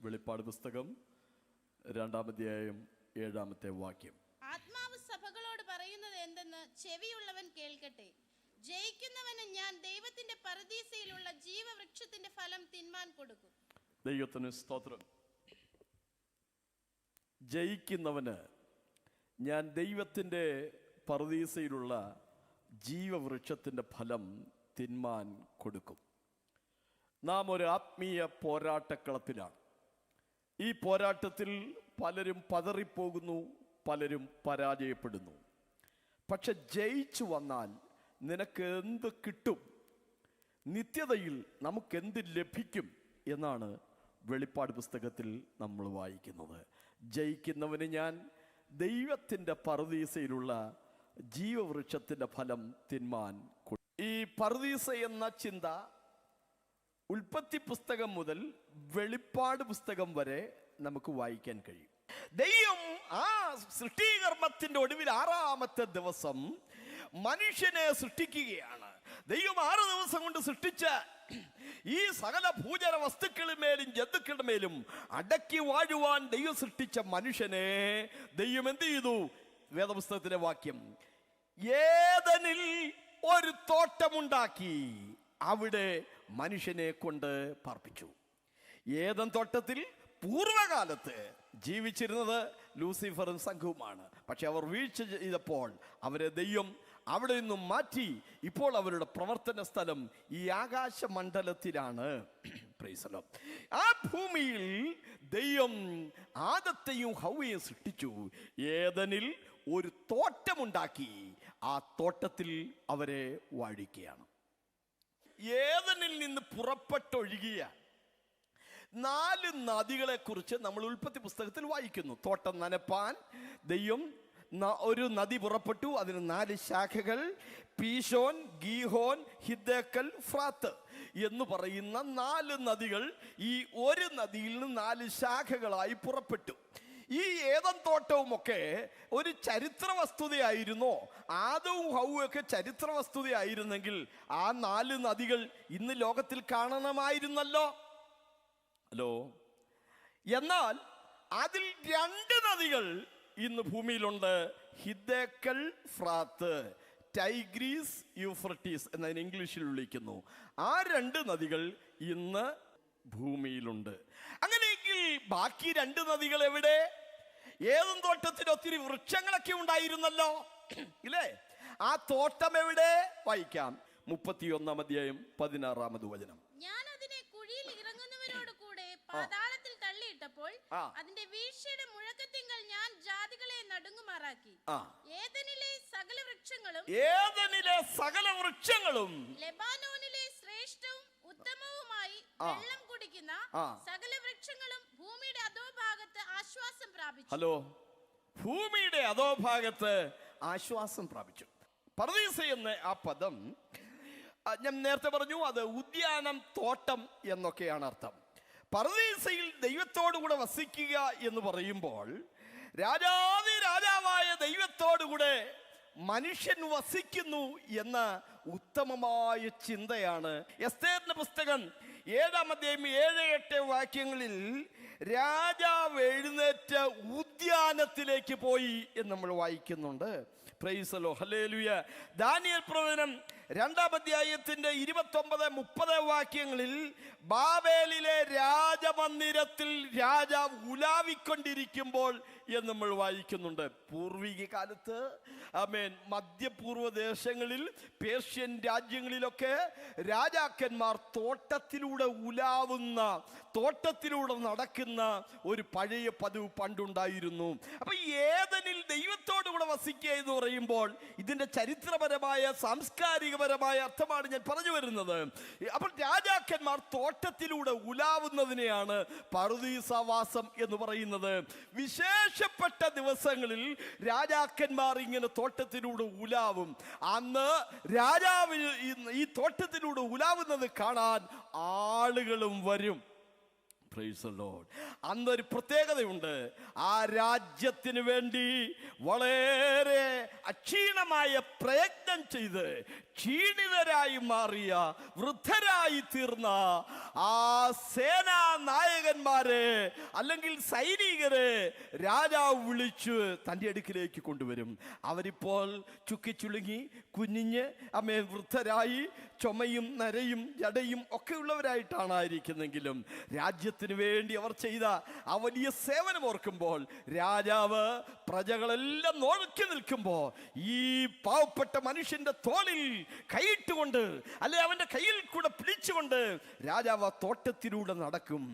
വെളിപ്പാട് പുസ്തകം 2-ാം അധ്യായം 7-ാമത്തെ വാക്യം. ആത്മാവ് സഭകളോട് പറയുന്നത് എന്തെന്ന് ചെവിയുള്ളവൻ കേൾക്കട്ടെ. ജയിക്കുന്നവന് ഞാൻ ദൈവത്തിന്റെ പരദീസയിലുള്ള ജീവവൃക്ഷത്തിന്റെ ഫലം തിന്മാൻ കൊടുക്കും. ദൈവത്തിന് സ്തോത്രം. ജയിക്കുന്നവന് ഞാൻ ദൈവത്തിൻ്റെ പരദീസയിലുള്ള ജീവവൃക്ഷത്തിൻ്റെ ഫലം തിന്മാൻ കൊടുക്കും. നാം ഒരു ആത്മീയ പോരാട്ടക്കളത്തിലാണ്. ഈ പോരാട്ടത്തിൽ പലരും പതറിപ്പോകുന്നു, പലരും പരാജയപ്പെടുന്നു. പക്ഷെ ജയിച്ചു വന്നാൽ നിനക്ക് എന്ത് കിട്ടും, നിത്യതയിൽ നമുക്കെന്ത് ലഭിക്കും എന്നാണ് വെളിപ്പാട് പുസ്തകത്തിൽ നമ്മൾ വായിക്കുന്നത്. ജയിക്കുന്നവന് ഞാൻ ദൈവത്തിൻ്റെ പരദീസയിലുള്ള ജീവവൃക്ഷത്തിൻ്റെ ഫലം തിന്മാൻ കൊടുക്കും. ഈ പരദീസ എന്ന ചിന്ത ഉൽപ്പത്തി പുസ്തകം മുതൽ വെളിപ്പാട് പുസ്തകം വരെ നമുക്ക് വായിക്കാൻ കഴിയും. ദൈവം ആ സൃഷ്ടികർമ്മത്തിന്റെ ഒടുവിൽ 6-ാമത്തെ ദിവസം മനുഷ്യനെ സൃഷ്ടിക്കുകയാണ്. ദൈവം 6 ദിവസം കൊണ്ട് സൃഷ്ടിച്ച ഈ സകല ഭൂചര വസ്തുക്കളുടെ മേലും ജന്തുക്കളുടെ മേലും അടക്കി വാഴുവാൻ ദൈവം സൃഷ്ടിച്ച മനുഷ്യനെ ദൈവം എന്ത് ചെയ്തു? വേദപുസ്തകത്തിലെ വാക്യം, ഏദനിൽ ഒരു തോട്ടമുണ്ടാക്കി അവിടെ മനുഷ്യനെ കൊണ്ട് പാർപ്പിച്ചു. ഏദൻ തോട്ടത്തിൽ പൂർവകാലത്ത് ജീവിച്ചിരുന്നത് ലൂസിഫറും സംഘവുമാണ്. പക്ഷെ അവർ വീഴ്ച ചെയ്തപ്പോൾ അവരെ ദൈവം അവിടെ നിന്നും മാറ്റി ഇപ്പോൾ അവരുടെ പ്രവർത്തന സ്ഥലം ഈ ആകാശമണ്ഡലത്തിലാണ്. ആ ഭൂമിയിൽ ദൈവം ആദത്തെയും ഹവ്വയെയും സൃഷ്ടിച്ചു. ഏദനിൽ ഒരു തോട്ടമുണ്ടാക്കി ആ തോട്ടത്തിൽ അവരെ വാഴിക്കുകയാണ്. ഏദനിൽ നിന്ന് പുറപ്പെട്ടൊഴുകിയ 4 നദികളെ കുറിച്ച് നമ്മൾ ഉൽപ്പത്തി പുസ്തകത്തിൽ വായിക്കുന്നു. തോട്ടം നനപ്പാൻ ദൈവം ഒരു നദി പുറപ്പെട്ടു. അതിന് 4 ശാഖകൾ, പീശോൻ, ഗീഹോൻ, ഹിദ്ദേക്കൽ, ഫ്രാത്ത് എന്ന് പറയുന്ന 4 നദികൾ ഈ ഒരു നദിയിൽ നിന്ന് 4 ശാഖകളായി പുറപ്പെട്ടു. ഈ ഏദൻ തോട്ടവുമൊക്കെ ഒരു ചരിത്ര വസ്തുതയായിരുന്നോ? ആദവും ഹവ്വയൊക്കെ ചരിത്ര വസ്തുതയായിരുന്നെങ്കിൽ ആ 4 നദികൾ ഇന്ന് ലോകത്തിൽ കാണണമായിരുന്നല്ലോ. ഹലോ, എന്നാൽ അതിൽ 2 നദികൾ ഇന്ന് ഭൂമിയിലുണ്ട്. ഹിദ്ദേക്കൽ, ഫ്രാത്ത്, ടൈഗ്രീസ്, യൂഫ്രട്ടീസ് എന്നതിന് ഇംഗ്ലീഷിൽ വിളിക്കുന്നു. ആ 2 നദികൾ ഇന്ന് ഭൂമിയിലുണ്ട്. അങ്ങനെയെങ്കിൽ ബാക്കി 2 നദികൾ എവിടെ? ഏദൻ തോട്ടത്തിൽ ഒത്തിരി വൃക്ഷങ്ങളൊക്കെ ഉണ്ടായിരുന്നല്ലോ, ഇല്ലേ? ആ തോട്ടം എവിടെ? വായിക്കാം. 31-ാം അധ്യായം 16-ാമത് വചനം. ഞാൻ അതിനെ കുഴിയിൽ ഇറങ്ങുന്നവരോട് കൂടെ പാതാളത്തിൽ തള്ളിയിട്ടപ്പോൾ അതിന്റെ വീഴ്ചയുടെ മുഴക്കത്തിങ്കൽ ഞാൻ ജാതികളെ നടുങ്ങുമാറാക്കി. ഏദനിലെ സകല വൃക്ഷങ്ങളും ലെബാനോനിലെ ശ്രേഷ്ഠവും ഉത്തമവുമായി വെള്ളം കുടിക്കുന്ന സകല വൃക്ഷങ്ങളും ഭൂമിയുടെ അധോഭാഗത്ത് ആശ്വാസം പ്രാപിച്ചു. ഹലോ, ഭൂമിയുടെ അധോഭാഗത്ത് ആശ്വാസം പ്രാപിച്ചു. പർദീസ എന്ന ആ പദം ഞാൻ നേരത്തെ പറഞ്ഞു, അത് ഉദ്യാനം, തോട്ടം എന്നൊക്കെയാണ് അർത്ഥം. പർദീസയിൽ ദൈവത്തോടുകൂടെ വസിക്കുക എന്ന് പറയുമ്പോൾ രാജാവായ ദൈവത്തോടുകൂടെ മനുഷ്യൻ വസിക്കുന്നു എന്ന ഉത്തമമായ ചിന്തയാണ്. എസ്തേറിന്റെ പുസ്തകം 7-ാം അധ്യായം 7-8 വാക്യങ്ങളിൽ രാജാവ് എഴുന്നേറ്റ ഉദ്യാനത്തിലേക്ക് പോയി എന്ന് നമ്മൾ വായിക്കുന്നുണ്ട്. Price the lord, hallelujah. Daniel പ്രവചനം 2-ാം അധ്യായത്തിന്റെ 29-30 വാക്യങ്ങളിൽ ബാബേലിലെ രാജമന്ദിരത്തിൽ രാജാവ് ഉലാവിക്കൊണ്ടിരിക്കുമ്പോൾ എന്ന് നമ്മൾ വായിക്കുന്നുണ്ട്. പൂർവിക കാലത്ത് മധ്യപൂർവ്വ ദേശങ്ങളിൽ, പേർഷ്യൻ രാജ്യങ്ങളിലൊക്കെ രാജാക്കന്മാർ തോട്ടത്തിലൂടെ ഉലാവുന്ന, തോട്ടത്തിലൂടെ നടക്കുന്ന ഒരു പഴയ പതിവ് പണ്ടുണ്ടായിരുന്നു. അപ്പൊ ഏദനിൽ ദൈവത്തോടുകൂടെ വസിക്കുക എന്ന് പറയുമ്പോൾ ഇതിന്റെ ചരിത്രപരമായ, സാംസ്കാരികപരമായ അർത്ഥമാണ് ഞാൻ പറഞ്ഞു വരുന്നത്. അപ്പോൾ രാജാക്കന്മാർ തോട്ടത്തിലൂടെ ഉലാവുന്നതിനെയാണ് പറുദീസവാസം എന്ന് പറയുന്നത്. വിശേഷപ്പെട്ട ദിവസങ്ങളിൽ രാജാക്കന്മാർ ഇങ്ങനെ തോട്ടത്തിലൂടെ ഉലാവും. അന്ന് രാജാവ് ഈ തോട്ടത്തിലൂടെ ഉലാവുന്നത് കാണാൻ ആളുകളും വരും. അന്നൊരു പ്രത്യേകതയുണ്ട്. ആ രാജ്യത്തിന് വേണ്ടി വളരെ അക്ഷീണമായ പ്രയത്നം ചെയ്ത് ക്ഷീണിതരായി മാറിയ വൃദ്ധരായി തീർന്ന ആ സേനാ നായകന്മാരെ അല്ലെങ്കിൽ സൈനികരെ രാജാവ് വിളിച്ച് തൻ്റെ അടുക്കിലേക്ക് കൊണ്ടുവരും. അവരിപ്പോൾ ചുക്കിച്ചുളുങ്ങി കുനിഞ്ഞ് വൃദ്ധരായി ചുമയും നരയും ജടയും ഒക്കെ ഉള്ളവരായിട്ടാണ് ആയിരിക്കുന്നെങ്കിലും രാജ്യത്തിന് വേണ്ടി അവർ ചെയ്ത ആ വലിയ സേവനം ഓർക്കുമ്പോൾ രാജാവ് പ്രജകളെല്ലാം നോക്കി നിൽക്കുമ്പോൾ ഈ പാവപ്പെട്ട മനുഷ്യന്റെ തോളിൽ കൈയിട്ടുകൊണ്ട് അല്ലെ അവന്റെ കയ്യിൽ കൂടെ പിടിച്ചുകൊണ്ട് രാജാവ് ആ തോട്ടത്തിലൂടെ നടക്കും.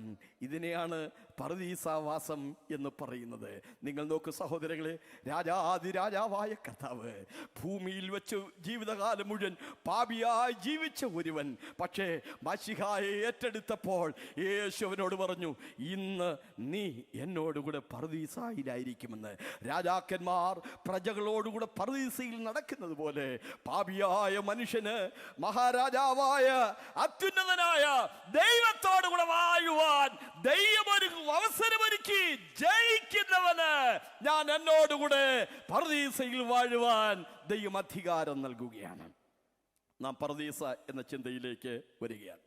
ഇതിനെയാണ് പറുദീസാവാസം എന്ന് പറയുന്നത്. നിങ്ങൾ നോക്കൂ സഹോദരങ്ങളെ, രാജാതിരാജാവായ കർത്താവ് ഭൂമിയിൽ വെച്ച് ജീവിതകാലം മുഴുവൻ പാപിയായി ജീവിച്ച ഒരുവൻ, പക്ഷേ മശിഹായെ ഏറ്റെടുത്തപ്പോൾ യേശുവിനോട് പറഞ്ഞു, ഇന്ന് നീ എന്നോടുകൂടെ പറുദീസായിലായിരിക്കുമെന്ന്. രാജാക്കന്മാർ പ്രജകളോടുകൂടെ പറുദീസയിൽ നടക്കുന്നത് പോലെ പാപിയായ മനുഷ്യന് മഹാരാജാവായ അത്യുന്നതനായ ദൈവത്തോടുകൂടെ വാഴുവാൻ ദൈവം ഒരു അവസരമൊരുക്കി. ജയിക്കുന്നവന് ഞാൻ എന്നോടുകൂടെ പറുദീസയിൽ വാഴുവാൻ ദൈവം അധികാരം നൽകുകയാണ്. നാം പറുദീസ എന്ന ചിന്തയിലേക്ക് വരികയാണ്.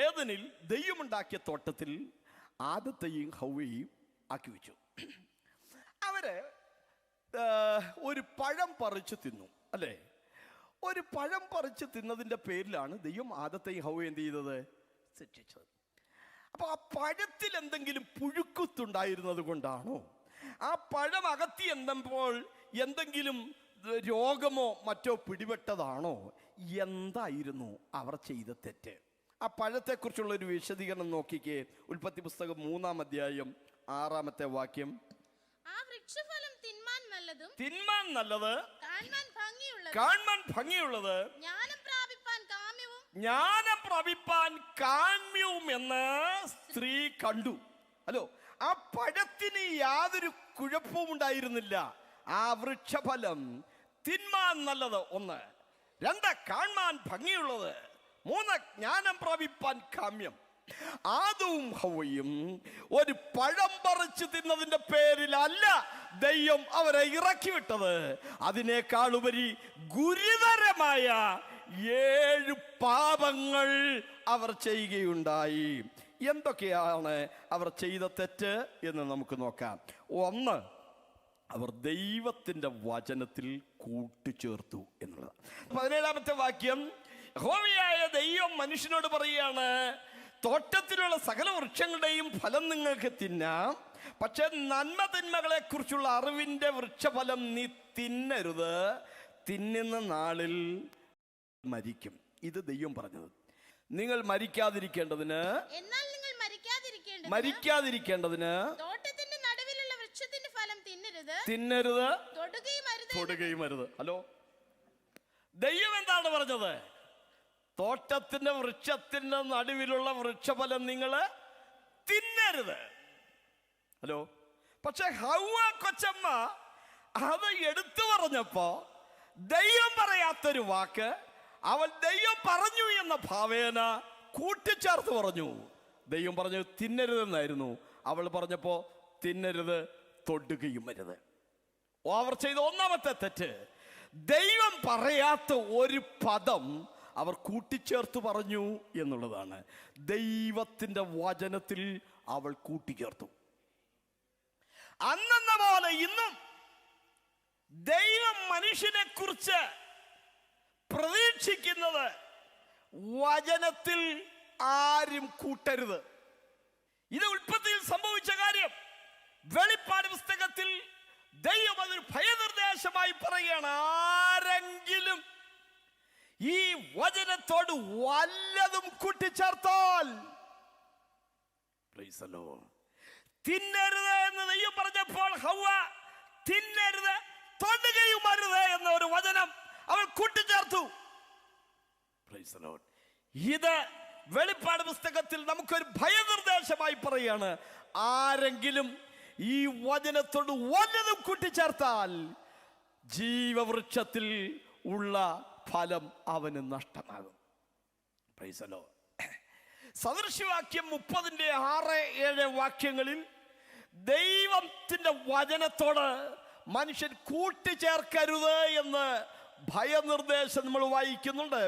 ഏദനിൽ ദൈവമുണ്ടാക്കിയ തോട്ടത്തിൽ ആദത്തെയും ഹവ്വയെയും ആക്കി വെച്ചു. അവര് ഒരു പഴം പറിച്ചു തിന്നു, അല്ലേ? ഒരു പഴം പറിച്ചു തിന്നതിൻ്റെ പേരിലാണ് ദൈവം ആദത്തെയും ഹവ്വയെയും എന്ത് ചെയ്തത്? ശിക്ഷിച്ചത്. അപ്പൊ ആ പഴത്തിൽ എന്തെങ്കിലും പുഴുക്കുത്തുണ്ടായിരുന്നത് കൊണ്ടാണോ? ആ പഴം അകത്തി എന്നപ്പോൾ എന്തെങ്കിലും രോഗമോ മറ്റോ പിടിപെട്ടതാണോ? എന്തായിരുന്നു അവർ ചെയ്ത തെറ്റ്? ആ പഴത്തെക്കുറിച്ചുള്ള ഒരു വിശദീകരണം നോക്കിക്കേ. ഉൽപ്പത്തി പുസ്തകം 3-ാം അധ്യായം 6-ാമത്തെ വാക്യം. ആ വൃക്ഷഫലം തിന്മാൻ നല്ലത്, കാണാൻ ഭംഗിയുള്ളത്, ജ്ഞാനം പ്രാപിപ്പാൻ കാമ്യവും എന്ന് സ്ത്രീ കണ്ടു. ഹലോ, ആ പഴത്തിന് യാതൊരു കുഴപ്പവും ഉണ്ടായിരുന്നില്ല. ആ വൃക്ഷഫലം തിന്മാൻ നല്ലത് 1, 2 കാണാൻ ഭംഗിയുള്ളത്, 3 ജ്ഞാനം പ്രാപിപ്പാൻ കാമ്യം. ആദവും ഹവ്വയും ഒരു പഴം പറിച്ചു തിന്നതിന്റെ പേരിലല്ല ദൈവം അവരെ ഇറക്കി വിട്ടത്. അതിനേക്കാളുപരി ഗുരുതരമായ 7 പാപങ്ങൾ അവർ ചെയ്യുകയുണ്ടായി. എന്തൊക്കെയാണ് അവർ ചെയ്ത തെറ്റ് എന്ന് നമുക്ക് നോക്കാം. 1, അവർ ദൈവത്തിന്റെ വചനത്തിൽ കൂട്ടിച്ചേർത്തു എന്നുള്ളതാണ്. 17-ാമത്തെ വാക്യം, യഹോവയായ ദൈവം മനുഷ്യനോട് പറയുകയാണ്, തോട്ടത്തിലുള്ള സകല വൃക്ഷങ്ങളുടെയും ഫലം നിങ്ങൾക്ക് തിന്നാം, പക്ഷെ നന്മ തിന്മകളെ കുറിച്ചുള്ള അറിവിന്റെ വൃക്ഷഫലം നീ തിന്നരുത്, തിന്നുന്ന നാളിൽ മരിക്കും. ഇത് ദൈവം പറഞ്ഞത്. നിങ്ങൾ മരിക്കാതിരിക്കേണ്ടതിന് തോട്ടത്തിന്റെ നടുവിലുള്ള വൃക്ഷത്തിന്റെ ഫലം തിന്നരുത്, തൊടുകയും അരുത്. ഹലോ, ദൈവം എന്താണ് പറഞ്ഞത്? തോട്ടത്തിന്റെ വൃക്ഷത്തിന്റെ നടുവിലുള്ള വൃക്ഷഫലം നിങ്ങൾ തിന്നരുത്. ഹലോ, പക്ഷെ ഹവ്വ കൊച്ചമ്മ അത് എടുത്തു പറഞ്ഞപ്പോ ദൈവം പറയാത്തൊരു വാക്ക് അവൾ ദൈവം പറഞ്ഞു എന്ന ഭാവേന കൂട്ടിച്ചേർത്ത് പറഞ്ഞു. ദൈവം പറഞ്ഞു തിന്നരുതെന്നായിരുന്നു, അവൾ പറഞ്ഞപ്പോ തിന്നരുത്, തൊടുകയും അരുത്. അവർ ചെയ്ത 1-ാമത്തെ തെറ്റ്, ദൈവം പറയാത്ത ഒരു പദം അവർ കൂട്ടിച്ചേർത്ത് പറഞ്ഞു എന്നുള്ളതാണ്. ദൈവത്തിന്റെ വചനത്തിൽ അവൾ കൂട്ടിച്ചേർത്തു. അന്നെന്ന പോലെ ഇന്നും ദൈവം മനുഷ്യനെ കുറിച്ച് പ്രതീക്ഷിക്കുന്നത് വചനത്തിൽ ആരും കൂട്ടരുത്. ഇത് ഉൽപ്പത്തിയിൽ സംഭവിച്ച കാര്യം. വെളിപ്പാട് പുസ്തകത്തിൽ ദൈവം അതൊരു ഭയനിർദ്ദേശമായി പറയുകയാണ്, ആരെങ്കിലും ഈ വചനത്തോട് വല്ലതും കൂട്ടിച്ചേർത്താൽ, തിന്നരുത് എന്ന് ദൈവം പറഞ്ഞപ്പോൾ ഹവ്വ തിന്നരുത്, തൊടുകയും അരുത് എന്ന ഒരു വചനം അവൾ കൂട്ടിച്ചേർത്തു. ഇത് വെളിപ്പാട് പുസ്തകത്തിൽ നമുക്കൊരു ഭയനിർദ്ദേശമായി പറയുകയാണ്, ആരെങ്കിലും ഈ വചനത്തോട് വല്ലതും കൂട്ടിച്ചേർത്താൽ ജീവവൃക്ഷത്തിൽ ഉള്ള ഫലം അവന് നഷ്ടമാകും. സദൃശവാക്യം 30-ന്റെ 6-7 വാക്യങ്ങളിൽ ദൈവത്തിന്റെ വചനത്തോട് മനുഷ്യൻ കൂട്ടിച്ചേർക്കരുത് എന്ന് ഭയനിർദ്ദേശം നമ്മൾ വായിക്കുന്നുണ്ട്.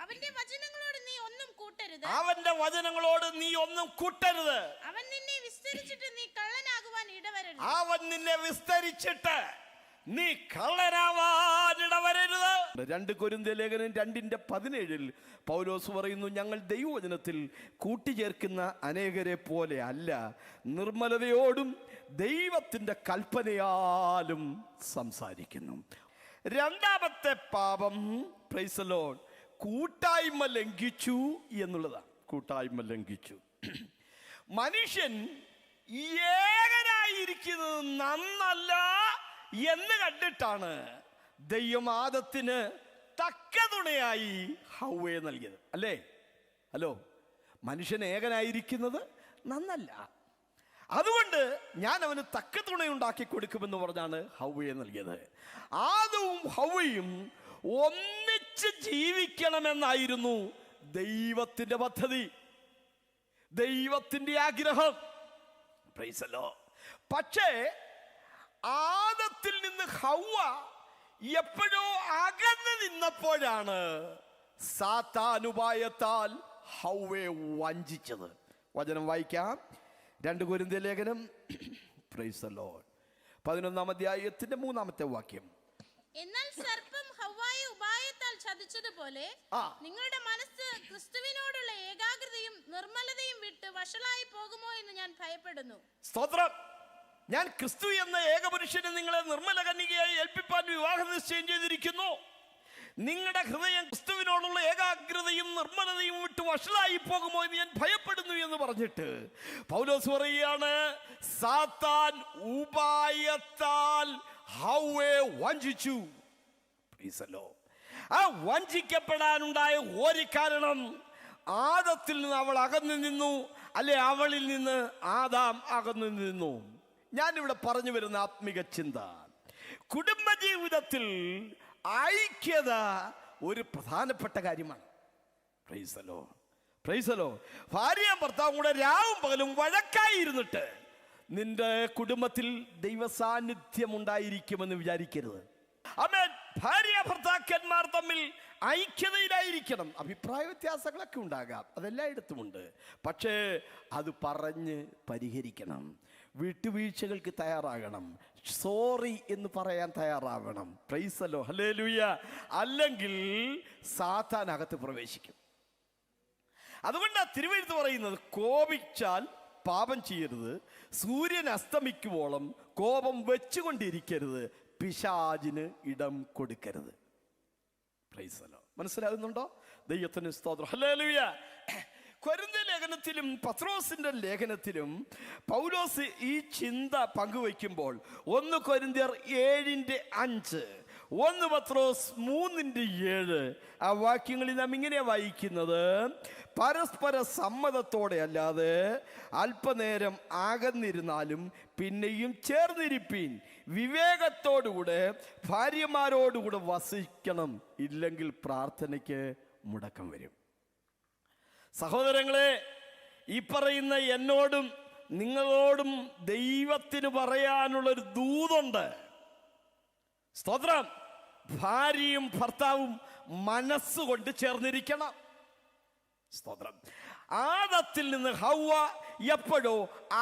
അവന്റെ വചനങ്ങളോട് നീ ഒന്നും കൂട്ടരുത്. അവന്റെ വചനങ്ങളോട് നീ ഒന്നും കൂട്ടരുത്. അവൻ നിന്നെ വിസ്തരിച്ചിട്ട് നീ കള്ളനാകുവാൻ ഇടവരരുത്. അവൻ നിന്നെ വിസ്തരിച്ചിട്ട് നീ കള്ളനാവാൻ ഇടവരരുത്. 2 കൊരിന്ത്യർ ലേഖനം 2:17 പൗലോസ് പറയുന്നു, ഞങ്ങൾ ദൈവവചനത്തിൽ കൂട്ടിച്ചേർക്കുന്ന അനേകരെ പോലെ അല്ല, നിർമ്മലതയോടും ദൈവത്തിന്റെ കൽപ്പനയാലും സംസാരിക്കുന്നു. രണ്ടാമത്തെ പാപം, പ്രൈസ് ദി ലോർഡ്, കൂട്ടായ്മ ലംഘിച്ചു എന്നുള്ളതാണ്. കൂട്ടായ്മ ലംഘിച്ചു. മനുഷ്യൻ ഏകനായിരിക്കുന്നത് നന്നല്ല എന്ന് കണ്ടിട്ടാണ് ദൈവം ആദത്തിന് തക്ക തുണയായി ഹവ്വയെ നൽകിയത്. അല്ലേ? ഹലോ, മനുഷ്യൻ ഏകനായിരിക്കുന്നത് നന്നല്ല, അതുകൊണ്ട് ഞാൻ അവന് തക്ക തുണയുണ്ടാക്കി കൊടുക്കുമെന്ന് പറഞ്ഞാണ് ഹവ്വയെ നൽകിയത്. ആദവും ഹവ്വയും ഒന്നിച്ച് ജീവിക്കണമെന്നായിരുന്നു ദൈവത്തിന്റെ പദ്ധതി, ദൈവത്തിന്റെ ആഗ്രഹം. Price the Lord. പക്ഷേ ആദത്തിൽ നിന്ന് ഹവ്വ എപ്പോഴോ അകന്നു നിന്നപ്പോഴാണ് സാത്താനുപായത്താൽ ഹവ്വയെ വഞ്ചിച്ചത്. വചനം വായിക്കാം. 2 കൊരിന്ത്യർ ലേഖനം, പ്രൈസ് ദി ലോർഡ്, 11-ാം അധ്യായത്തിന്റെ 3-ാമത്തെ വാക്യം. എന്നാൽ സർപ്പം ഹവ്വായെ ഉപായത്താൽ ചതിച്ചതുപോലെ നിങ്ങളുടെ മനസ്സ് ക്രിസ്തുവിനോടുള്ള ഏകാഗ്രതയും നിർമ്മലതയും വിട്ട് വഷളായി പോകുമോ എന്ന് ഞാൻ ഭയപ്പെടുന്നു. സ്തോത്രം. ഞാൻ ക്രിസ്തു എന്ന ഏകപുരുഷനെ നിങ്ങളെ നിർമ്മല കന്യകയായി ഏൽപ്പിപ്പാൻ വിവാഹ നിശ്ചയം ചെയ്തിരിക്കുന്നു. നിങ്ങളുടെ ഹൃദയം ക്രിസ്തുവിനോടുള്ള ഏകാഗ്രതയും നിർമ്മലതയും വിട്ട് വഷളായി പോകുമോ എന്ന് ഞാൻ ഭയപ്പെടുന്നു എന്ന് പറഞ്ഞിട്ട് പൗലോസ് പറയുകയാണ്, സാത്താൻ ഉപായത്താൽ ഹവ്വയെ വഞ്ചിച്ചു. ആ വഞ്ചിക്കപ്പെടാനുണ്ടായ ഒരു കാരണം, ആദത്തിൽ നിന്ന് അവൾ അകന്നു നിന്നു, അല്ലെ അവളിൽ നിന്ന് ആദാം അകന്നു നിന്നു. ഞാനിവിടെ പറഞ്ഞു വരുന്ന ആത്മിക ചിന്ത, കുടുംബജീവിതത്തിൽ ഐക്യത ഒരു പ്രധാനപ്പെട്ട കാര്യമാണ്. Price the Lord, price the Lord. ഭാര്യയും ഭർത്താവും കൂടെ രാവും പകലും വഴക്കായിരുന്നിട്ട് നിന്റെ കുടുംബത്തിൽ ദൈവ സാന്നിധ്യം ഉണ്ടായിരിക്കുമെന്ന് വിചാരിക്കരുത്. ആമേൻ. ഭാര്യ ഭർത്താക്കന്മാർ തമ്മിൽ ഐക്യതയിലായിരിക്കണം. അഭിപ്രായ വ്യത്യാസങ്ങളൊക്കെ ഉണ്ടാകാം, അതെല്ലായിടത്തുമുണ്ട്. പക്ഷേ അത് പറഞ്ഞ് പരിഹരിക്കണം. വിട്ടുവീഴ്ചകൾക്ക് തയ്യാറാകണം. സോറി എന്ന് പറയാൻ തയ്യാറാവണം. Price the lord, hallelujah. അല്ലെങ്കിൽ സാത്താൻ അകത്ത് പ്രവേശിക്കും. അതുകൊണ്ടാണ് തിരുവെഴുത്ത് പറയുന്നത്, കോപിച്ചാൽ പാപം ചെയ്യരുത്, സൂര്യൻ അസ്തമിക്കുവോളം കോപം വെച്ചുകൊണ്ടിരിക്കരുത്, പിശാചിന് ഇടം കൊടുക്കരുത്. Price the Lord. മനസ്സിലാകുന്നുണ്ടോ? ദൈവത്തിന് സ്തോത്രം, ഹല്ലേലൂയ. കൊരിന്ത്യ ലേഖനത്തിലും പത്രോസിന്റെ ലേഖനത്തിലും പൗലോസ് ഈ ചിന്ത പങ്കുവയ്ക്കുമ്പോൾ 1 കൊരിന്ത്യർ 7:5, 1 പത്രോസ് 3:7 ആ വാക്യങ്ങളിൽ നാം ഇങ്ങനെ വായിക്കുന്നത്, പരസ്പര സമ്മതത്തോടെ അല്ലാതെ അല്പനേരം അകന്നിരുന്നാലും പിന്നെയും ചേർന്നിരിപ്പീൻ, വിവേകത്തോടുകൂടെ ഭാര്യമാരോടുകൂടെ വസിക്കണം, ഇല്ലെങ്കിൽ പ്രാർത്ഥനയ്ക്ക് മുടക്കം വരും. സഹോദരങ്ങളെ, ഈ പറയുന്ന എന്നോടും നിങ്ങളോടും ദൈവത്തിന് പറയാനുള്ളൊരു ദൂതുണ്ട്. സ്തോത്രം. ഭാര്യയും ഭർത്താവും മനസ്സുകൊണ്ട് ചേർന്നിരിക്കണം. സ്തോത്രം. ആദത്തിൽ നിന്ന് ഹവ്വ എപ്പോഴോ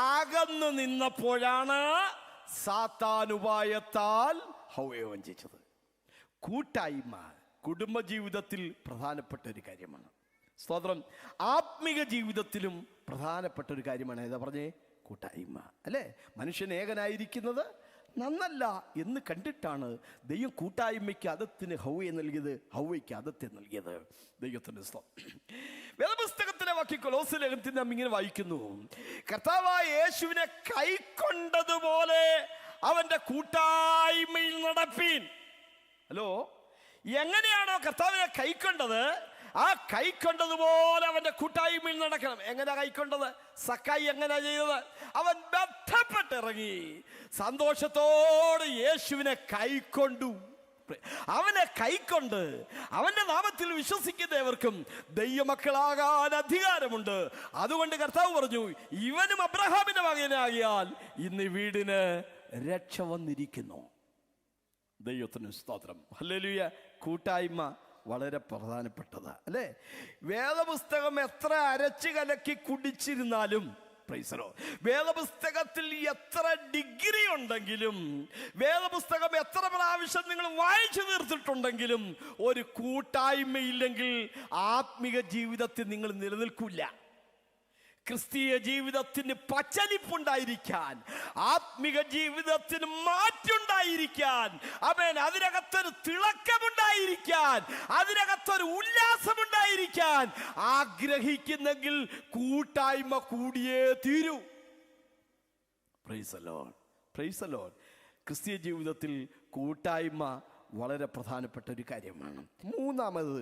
അകന്നു നിന്നപ്പോഴാണ് സാത്താനുപായത്താൽ ഹവ്വയെ വഞ്ചിച്ചത്. കൂട്ടായ്മ കുടുംബജീവിതത്തിൽ പ്രധാനപ്പെട്ട ഒരു കാര്യമാണ്. സ്തോത്രം. ആത്മിക ജീവിതത്തിലും പ്രധാനപ്പെട്ട ഒരു കാര്യമാണ്. ഏതാ പറഞ്ഞേ? കൂട്ടായ്മ. അല്ലേ? മനുഷ്യൻ ഏകനായിരിക്കുന്നത് നന്നല്ല എന്ന് കണ്ടിട്ടാണ് ദൈവം കൂട്ടായ്മയ്ക്ക് അതത്തിന് ഹവ്വയെ നൽകിയത്, ഹവ്വയ്ക്ക് അതത്തെ നൽകിയത്. ദൈവത്തിന്റെ സ്തോത്രം. വേദപുസ്തകത്തിലെ വാക്യം കൊലോസ്യ ലേഖനത്തിൽ നാം ഇങ്ങനെ വായിക്കുന്നു, കർത്താവായ യേശുവിനെ കൈക്കൊണ്ടതുപോലെ അവന്റെ കൂട്ടായ്മയിൽ നടപ്പീൻ. ഹലോ, എങ്ങനെയാണോ കർത്താവിനെ കൈക്കൊണ്ടത്, ആ കൈക്കൊണ്ടതുപോലെ അവന്റെ കൂട്ടായ്മയിൽ നടക്കണം. എങ്ങനെയാ കൈക്കൊണ്ടത്? സക്കായി എങ്ങനെയാ ചെയ്തത്? അവൻ ബന്ധപ്പെട്ടിറങ്ങി സന്തോഷത്തോടെ യേശുവിനെ കൈക്കൊണ്ടു. അവനെ കൈക്കൊണ്ട് അവന്റെ നാമത്തിൽ വിശ്വസിക്കുന്നവർക്കും ദൈവമക്കളാകാൻ അധികാരമുണ്ട്. അതുകൊണ്ട് കർത്താവ് പറഞ്ഞു, ഇവനും അബ്രഹാമിന്റെ മകനാകിയാൽ ഇന്ന് വീടിന് രക്ഷ വന്നിരിക്കുന്നു. ദൈവത്തിന് സ്തോത്രം, ഹല്ലേലൂയ. കൂട്ടായ്മ വളരെ പ്രധാനപ്പെട്ടതാ, അല്ലേ? വേദപുസ്തകം എത്ര അരച്ചു കലക്കി കുടിച്ചിരുന്നാലും, വേദപുസ്തകത്തിൽ എത്ര ഡിഗ്രി ഉണ്ടെങ്കിലും, വേദപുസ്തകം എത്ര പ്രാവശ്യം നിങ്ങൾ വായിച്ചു തീർത്തിട്ടുണ്ടെങ്കിലും, ഒരു കൂട്ടായ്മയില്ലെങ്കിൽ ആത്മീക ജീവിതത്തിൽ നിങ്ങൾ നിലനിൽക്കില്ല. ക്രിസ്തീയ ജീവിതത്തിന് പച്ചലിപ്പുണ്ടായിരിക്കാൻ, ആത്മിക ജീവിതത്തിന് മാറ്റുണ്ടായിരിക്കാൻ, ആമേൻ, അതിനകത്തൊരു തിളക്കമുണ്ടായിരിക്കാൻ, അതിനകത്തൊരു ഉല്ലാസമുണ്ടായിരിക്കാൻ ആഗ്രഹിക്കുന്നെങ്കിൽ കൂട്ടായ്മ കൂടിയേ തീരൂ. Price the Lord, price the Lord. ക്രിസ്തീയ ജീവിതത്തിൽ കൂട്ടായ്മ വളരെ പ്രധാനപ്പെട്ട ഒരു കാര്യമാണ്. മൂന്നാമത്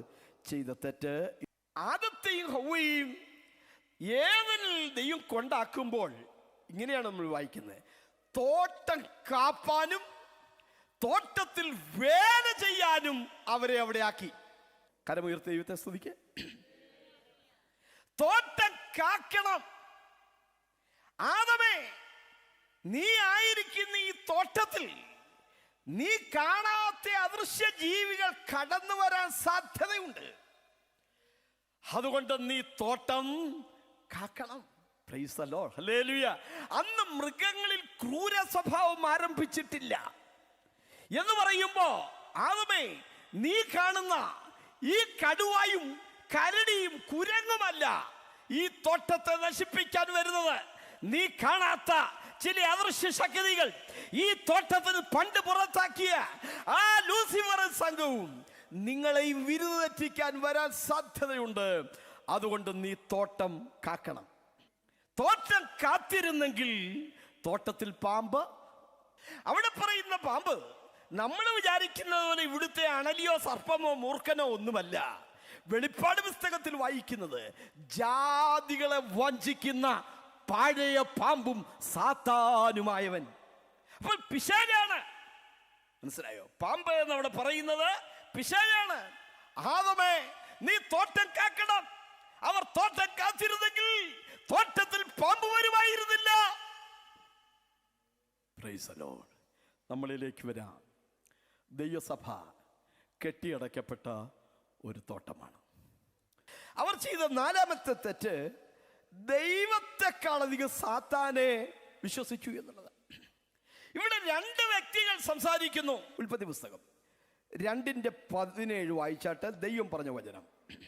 ചെയ്ത തെറ്റ്, ആദത്തെയും ഹവ്വയെയും ഏവനിൽ ദൈവം കൊണ്ടാക്കുമ്പോൾ ഇങ്ങനെയാണ് നമ്മൾ വായിക്കുന്നത്: തോട്ടം കാപ്പാനും തോട്ടത്തിൽ വേല ചെയ്യാനും അവരെ അവിടെ ആക്കി. കരമുയർത്തി ദൈവത്തെ സ്തുതിക്ക്. തോട്ടം കാക്കണം. ആദമേ, നീ ആയിരിക്കുന്ന ഈ തോട്ടത്തിൽ നീ കാണാത്ത അദൃശ്യ ജീവികൾ കടന്നു വരാൻ സാധ്യതയുണ്ട്. അതുകൊണ്ട് നീ തോട്ടം കാക്കണം. Praise the lord, hallelujah. അന്ന് മൃഗങ്ങളിൽ ക്രൂര സ്വഭാവം ആരംഭിച്ചിട്ടില്ല എന്ന് പറയുമ്പോ, ആദമേ, നീ കാണുന്ന ഈ കടുവായും കരടിയും കുരങ്ങുമല്ല ഈ തോട്ടത്തെ നശിപ്പിക്കാൻ വരുന്നത്. നീ കാണാത്ത ചില അദൃശ്യ ശക്തികൾ ഈ തോട്ടത്തിന് പണ്ട് പുറത്താക്കിയ ആ ലൂസിഫർ സംഘവും നിങ്ങളെയും വിരുദ്ധെറ്റിക്കാൻ വരാൻ സാധ്യതയുണ്ട്. അതുകൊണ്ട് നീ തോട്ടം കാക്കണം. തോട്ടം കാത്തിരുന്നെങ്കിൽ തോട്ടത്തിൽ പാമ്പ്, അവിടെ പറയുന്ന പാമ്പ് നമ്മൾ വിചാരിക്കുന്നത് പോലെ ഇവിടുത്തെ അണലിയോ സർപ്പമോ മൂർഖനോ ഒന്നുമല്ല. വെളിപ്പാട് പുസ്തകത്തിൽ വായിക്കുന്നത് ജാതികളെ വഞ്ചിക്കുന്ന പഴയ പാമ്പും സാത്താനുമായവൻ. അപ്പോൾ പിശാചാണ്. മനസ്സിലായോ? പാമ്പ് എന്നവിടെ പറയുന്നത് പിശാചാണ്. ആദമേ, നീ തോട്ടം കാക്കണം. അവർ തോട്ടം കാത്തിരുന്നെങ്കിൽ തോട്ടത്തിൽ പാമ്പ് വരുമായിരുന്നില്ല. Price the Lord. നമ്മളിലേക്ക് വരാം. ദൈവസഭ കെട്ടിയടക്കപ്പെട്ട ഒരു തോട്ടമാണ്. അവർ ചെയ്ത നാലാമത്തെ തെറ്റ്, ദൈവത്തെക്കാളധികം സാത്താനെ വിശ്വസിച്ചു എന്നുള്ളത്. ഇവിടെ രണ്ട് വ്യക്തികൾ സംസാരിക്കുന്നു. ഉൽപ്പത്തി പുസ്തകം 2:17 വായിച്ചാട്ട് ദൈവം പറഞ്ഞ വചനം: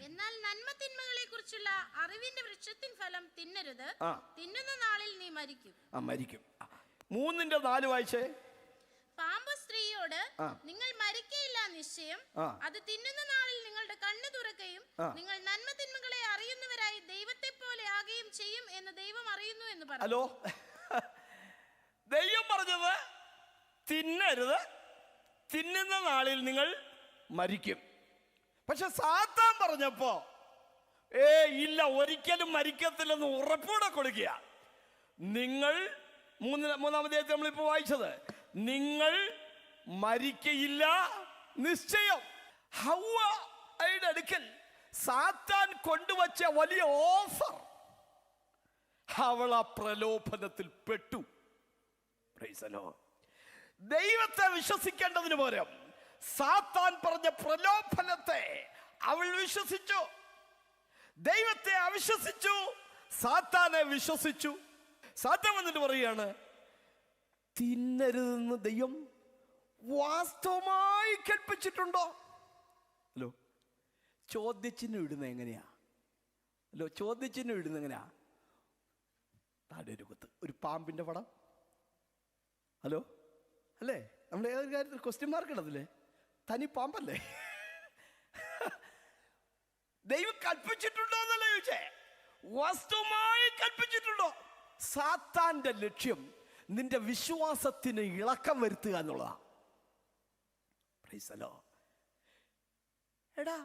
എന്നാൽ നന്മ തിന്മകളെ കുറിച്ചുള്ള അറിവിന്റെ വൃക്ഷത്തിൻ ഫലം തിന്നരുത്, തിന്നുന്ന നാളിൽ നീ മരിക്കും. മരിക്കും. 3:4 വായിച്ചേ. പാമ്പ് സ്ത്രീയോട്, നിങ്ങൾ മരിക്കയില്ല നിശ്ചയം, അത് തിന്നുന്ന നാളിൽ നിങ്ങളുടെ കണ്ണ് തുറക്കുകയും നിങ്ങൾ നന്മ തിന്മകളെ അറിയുന്നവരായി ദൈവത്തെ പോലെ ആകുകയും ചെയ്യും എന്ന് ദൈവം അറിയുന്നു എന്ന് പറഞ്ഞു. ഹലോ, ദൈവം പറഞ്ഞത് തിന്നരുത്, തിന്നുന്ന നാളിൽ നിങ്ങൾ മരിക്കും. പക്ഷെ സാത്താൻ പറഞ്ഞപ്പോ ഇല്ല, ഒരിക്കലും മരിക്കത്തില്ലെന്ന് ഉറപ്പൂടെ കൊടുക്കുക. നിങ്ങൾ മൂന്നാമത്തെ നമ്മളിപ്പോ വായിച്ചത്, നിങ്ങൾ മരിക്കയില്ല നിശ്ചയം. ഹവ്വയുടെ അടുക്കൽ സാത്താൻ കൊണ്ടുവച്ച വലിയ ഓഫർ, അവൾ ആ പ്രലോഭനത്തിൽ പെട്ടു. Price the Lord. ദൈവത്തെ വിശ്വസിക്കേണ്ടതിന് പകരം സാത്താൻ പറഞ്ഞ പ്രലോഭനത്തെ അവൾ വിശ്വസിച്ചു. ദൈവത്തെ അവിശ്വസിച്ചു, സാത്താനെ വിശ്വസിച്ചു. സാത്താൻ വന്നിട്ട് പറയുകയാണ്, തിന്നരുതെന്ന് ദൈവം വാസ്തവമായി കൽപ്പിച്ചിട്ടുണ്ടോ? ഹലോ, ചോദ്യചിഹ്നം ഇടുന്ന എങ്ങനെയാ? ഹലോ, ചോദ്യചിഹ്നം ഇടുന്ന എങ്ങനെയാ? താഴെ ഒരു കുത്ത്, ഒരു പാമ്പിന്റെ പടം. ഹലോ, അല്ലേ? നമ്മൾ ഏതൊരു കാര്യത്തിൽ ക്വസ്റ്റ്യൻ മാർക്ക് ഇടത്തില്ലേ? തനി പാമ്പല്ലേ? ദൈവം കൽപ്പിച്ചിട്ടുണ്ടോ എന്നല്ല ചോദിച്ചേ, വാസ്തവമായി കൽപ്പിച്ചിട്ടുണ്ടോ? സാത്താന്റെ ലക്ഷ്യം നിന്റെ വിശ്വാസത്തിന് ഇളക്കം വരുത്തുക എന്നുള്ളതാ. Praise the lord. എടാ,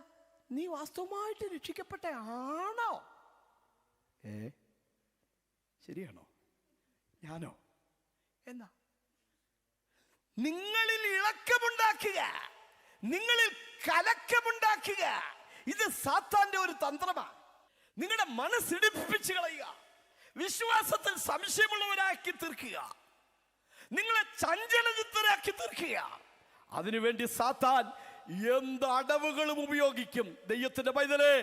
നീ വാസ്തവമായിട്ട് രക്ഷിക്കപ്പെട്ട ആണോ? ശരിയാണോ? ഞാനോ? എന്നാ നിങ്ങളിൽ ഇളക്കമുണ്ടാക്കുക, നിങ്ങളിൽ കലക്കമുണ്ടാക്കുക, ഇത് സാത്താന്റെ ഒരു തന്ത്രമാണ്. നിങ്ങളുടെ മനസ്സിടിപ്പിച്ച് കളയുക, വിശ്വാസത്തിൽ സംശയമുള്ളവരാക്കി തീർക്കുക, നിങ്ങളെ ചഞ്ചലചിത്തരാക്കി തീർക്കുക. അതിനുവേണ്ടി സാത്താൻ എന്ത് അടവുകളും ഉപയോഗിക്കും. ദൈവത്തിന്റെ പൈതലേ,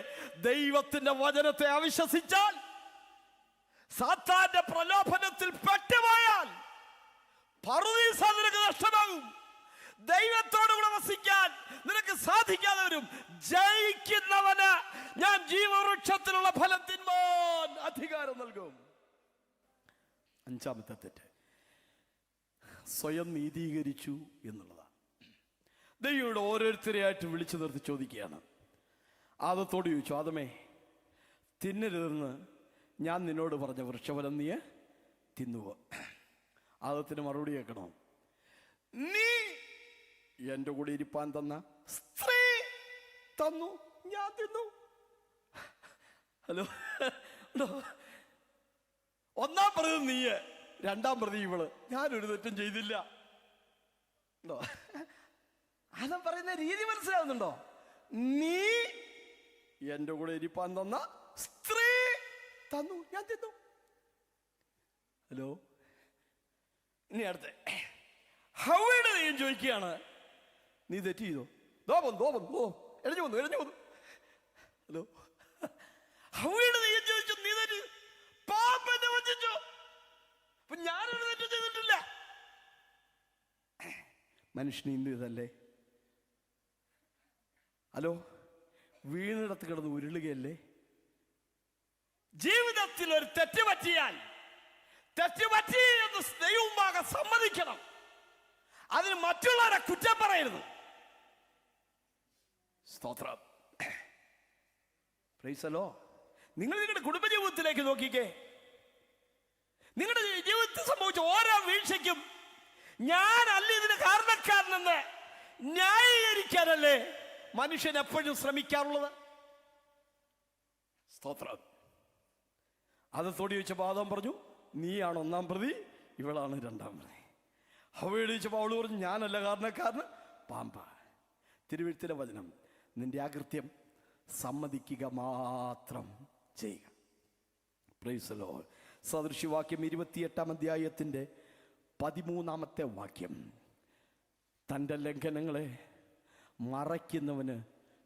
ദൈവത്തിന്റെ വചനത്തെ അവിശ്വസിച്ചാൽ, സാത്താന്റെ പ്രലോഭനത്തിൽ പെട്ടുപോയാൽ പറുദീസ നിനക്ക് നഷ്ടമാകും. ദൈവത്തോടുകൂടെ വസിക്കാൻ നിനക്ക് സാധിക്കാതെ വരും. ജയിക്കുന്നവന് ഞാൻ ജീവവൃക്ഷത്തിലുള്ള ഫലം തിന്മാൻ അധികാരം നൽകും. അഞ്ചാമത്തെ തെറ്റ് സ്വയം നീതീകരിച്ചു എന്നുള്ളതാണ്. ദൈവയുടെ ഓരോരുത്തരെയായിട്ട് വിളിച്ചു നിർത്തി ചോദിക്കുകയാണ്. ആദത്തോട് ചോദിച്ചു, ആദമേ, തിന്നരുതെന്ന് ഞാൻ നിന്നോട് പറഞ്ഞ വൃക്ഷഫലം നീ തിന്നുവോ? ആദത്തിന് മറുപടി കേൾക്കണോ? നീ എന്റെ കൂടെ ഇരിപ്പാൻ തന്ന സ്ത്രീ തന്നു, ഞാൻ തിന്നു. ഹലോ, ഒന്നാം പ്രതി നീയ്, രണ്ടാം പ്രതി ഇവള്. ഞാനൊരു തെറ്റും ചെയ്തില്ല. ആദം പറയുന്ന രീതി മനസ്സിലാവുന്നുണ്ടോ? നീ എന്റെ കൂടെ ഇരിപ്പാൻ തന്ന സ്ത്രീ തന്നു, ഞാൻ തിന്നു. ഹലോ, ഇനി അടുത്ത ഹവ്വയുടെ ദൈവം ചോദിക്കുകയാണ്, നീ തെറ്റ് ചെയ്തോ? എഴഞ്ഞു വന്നു. ഹലോ, ഹവ്വയുടെ ദൈവം ചോദിച്ചു, നീ തെറ്റ് പാപത്തെ വഞ്ചിച്ചു. അപ്പൊ ഞാനൊരു തെറ്റ് ചെയ്തിട്ടില്ല. മനുഷ്യന് ഇന്ന് ഇതല്ലേ? ഹലോ, വീണിടത്ത് കിടന്ന് ഉരുളുകയല്ലേ? ജീവിതത്തിൽ ഒരു തെറ്റ് പറ്റിയാൽ തെറ്റുപറ്റി എന്ന് ദൈവമാകെ സമ്മതിക്കണം. അതിന് മറ്റുള്ളവരെ കുറ്റം പറയരുത്. സ്തോത്രം. Price the Lord. നിങ്ങൾ നിങ്ങളുടെ കുടുംബജീവിതത്തിലേക്ക് നോക്കിക്കേ. നിങ്ങളുടെ ജീവിതത്തിൽ സംഭവിച്ച ഓരോ വീഴ്ചയ്ക്കും ഞാനല്ല ഇതിന് കാരണക്കാരനെന്ന് ന്യായീകരിക്കാനല്ലേ മനുഷ്യൻ എപ്പോഴും ശ്രമിക്കാറുള്ളത്. സ്തോത്രം. അത് തോടി ചോദിച്ചപ്പോൾ ആദം പറഞ്ഞു, നീയാണ് ഒന്നാം പ്രതി, ഇവളാണ് രണ്ടാം പ്രതി. ഹവ്വയോട് ചോദിച്ചപ്പോൾ അവള് പറഞ്ഞു, ഞാനല്ല കാരണക്കാരന്, പാമ്പ. തിരുവെഴുത്തിലെ വചനം, നിന്റെ അകൃത്യം സമ്മതിക്കുക മാത്രം ചെയ്യുക. Praise the lord. സദൃശവാക്യം 28-ാം അധ്യായത്തിന്റെ 13-ാമത്തെ വാക്യം, തൻ്റെ ലംഘനങ്ങളെ മറയ്ക്കുന്നവന്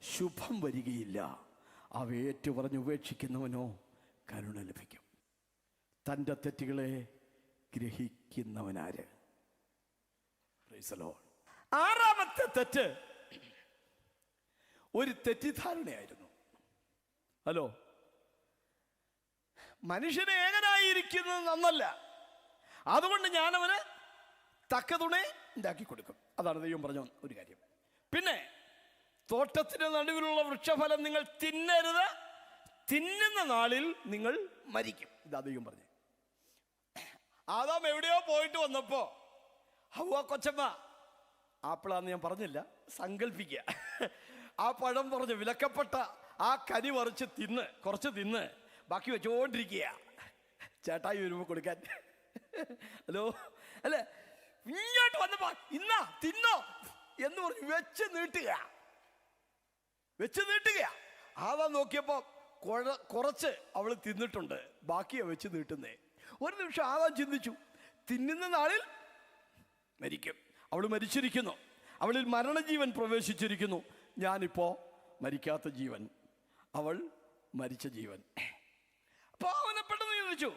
ശുഭം വരികയില്ല, അവ ഏറ്റുപറഞ്ഞ് ഉപേക്ഷിക്കുന്നവനോ കരുണ ലഭിക്കും. തൻ്റെ തെറ്റുകളെ ഗ്രഹിക്കുന്നവനാര്? Price the Lord. ആറാമത്തെ തെറ്റ് ഒരു തെറ്റിദ്ധാരണയായിരുന്നു. ഹലോ, മനുഷ്യനെ ഏകനായിരിക്കുന്നത് നന്നല്ല, അതുകൊണ്ട് ഞാനവന് തക്ക തുണെ ഉണ്ടാക്കി കൊടുക്കും. അതാണ് ദൈവം പറഞ്ഞ ഒരു കാര്യം. പിന്നെ തോട്ടത്തിന് നടുവിലുള്ള വൃക്ഷഫലം നിങ്ങൾ തിന്നരുത്, തിന്നുന്ന നാളിൽ നിങ്ങൾ മരിക്കും. ഇതാ ദൈവം പറഞ്ഞു. ആദാം എവിടെയോ പോയിട്ട് വന്നപ്പോ ഹവ്വ കൊച്ചമ്മ, ആപ്പിളാന്ന് ഞാൻ പറഞ്ഞില്ല, സങ്കല്പിക്കുക, ആ പഴം പറഞ്ഞ് വിലക്കപ്പെട്ട ആ കനി കുറച്ച് തിന്ന് ബാക്കി വെച്ചോണ്ടിരിക്കുക, ചേട്ടായി വരുമ്പോ കൊടുക്കാൻ. ഹലോ, അല്ലേ? ഇങ്ങോട്ട് വന്നപ്പോ ഇന്നാ തിന്നോ എന്ന് പറഞ്ഞ് വെച്ച് നീട്ടുക. ആദാ നോക്കിയപ്പോ കുറച്ച് അവള് തിന്നിട്ടുണ്ട്, ബാക്കിയാ വെച്ച് നീട്ടുന്നേ. ഒരു നിമിഷം ആദാം ചിന്തിച്ചു, തിന്നുന്ന നാളിൽ മരിക്കും. അവൾ മരിച്ചിരിക്കുന്നു, അവളിൽ മരണജീവൻ പ്രവേശിച്ചിരിക്കുന്നു. ഞാനിപ്പോ മരിക്കാത്ത ജീവൻ, അവൾ മരിച്ച ജീവൻ. അപ്പൊ അവനെ പെട്ടെന്ന് ചോദിച്ചു,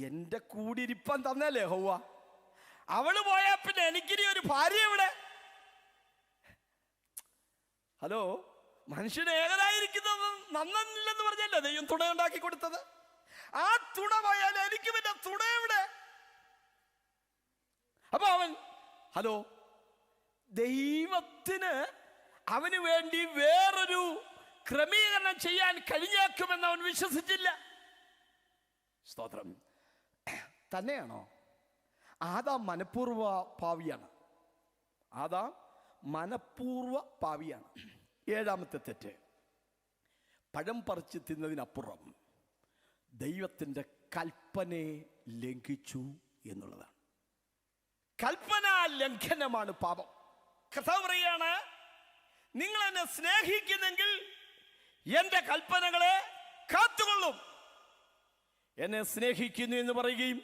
എന്റെ കൂടിയിരിപ്പാൻ തന്നല്ലേ ഹൗവ, അവള് പോയാ പിന്നെ എനിക്കിനി ഒരു ഭാര്യ എവിടെ? ഹലോ, മനുഷ്യൻ ഏകനായിരിക്കുന്നത് നന്നില്ലെന്ന് പറഞ്ഞല്ലേ ദൈവം തുണ ഉണ്ടാക്കി കൊടുത്തത്. ആ തുണ പോയാൽ എനിക്ക് പിന്നെ തുണ എവിടെ? അപ്പൊ അവൻ, ഹലോ, ദൈവത്തിന് അവന് വേണ്ടി വേറൊരു ക്രമീകരണം ചെയ്യാൻ കഴിഞ്ഞേക്കുമെന്ന് അവൻ വിശ്വസിച്ചില്ല. സ്തോത്രം. തന്നെയാണോ? ആദാം മനഃപൂർവ പാവിയാണ്. ഏഴാമത്തെ തെറ്റ്, പഴം പറിച്ച് തിന്നതിനപ്പുറം ദൈവത്തിൻ്റെ കൽപ്പനയെ ലംഘിച്ചു എന്നുള്ളതാണ്. കൽപ്പന ലംഘനമാണ് പാപം. കർത്താവ് പറയാണ്, നിങ്ങൾ എന്നെ സ്നേഹിക്കുന്നെങ്കിൽ എന്റെ കൽപ്പനകളെ കാത്തുകൊള്ളും. എന്നെ സ്നേഹിക്കുന്നു എന്ന് പറയുകയും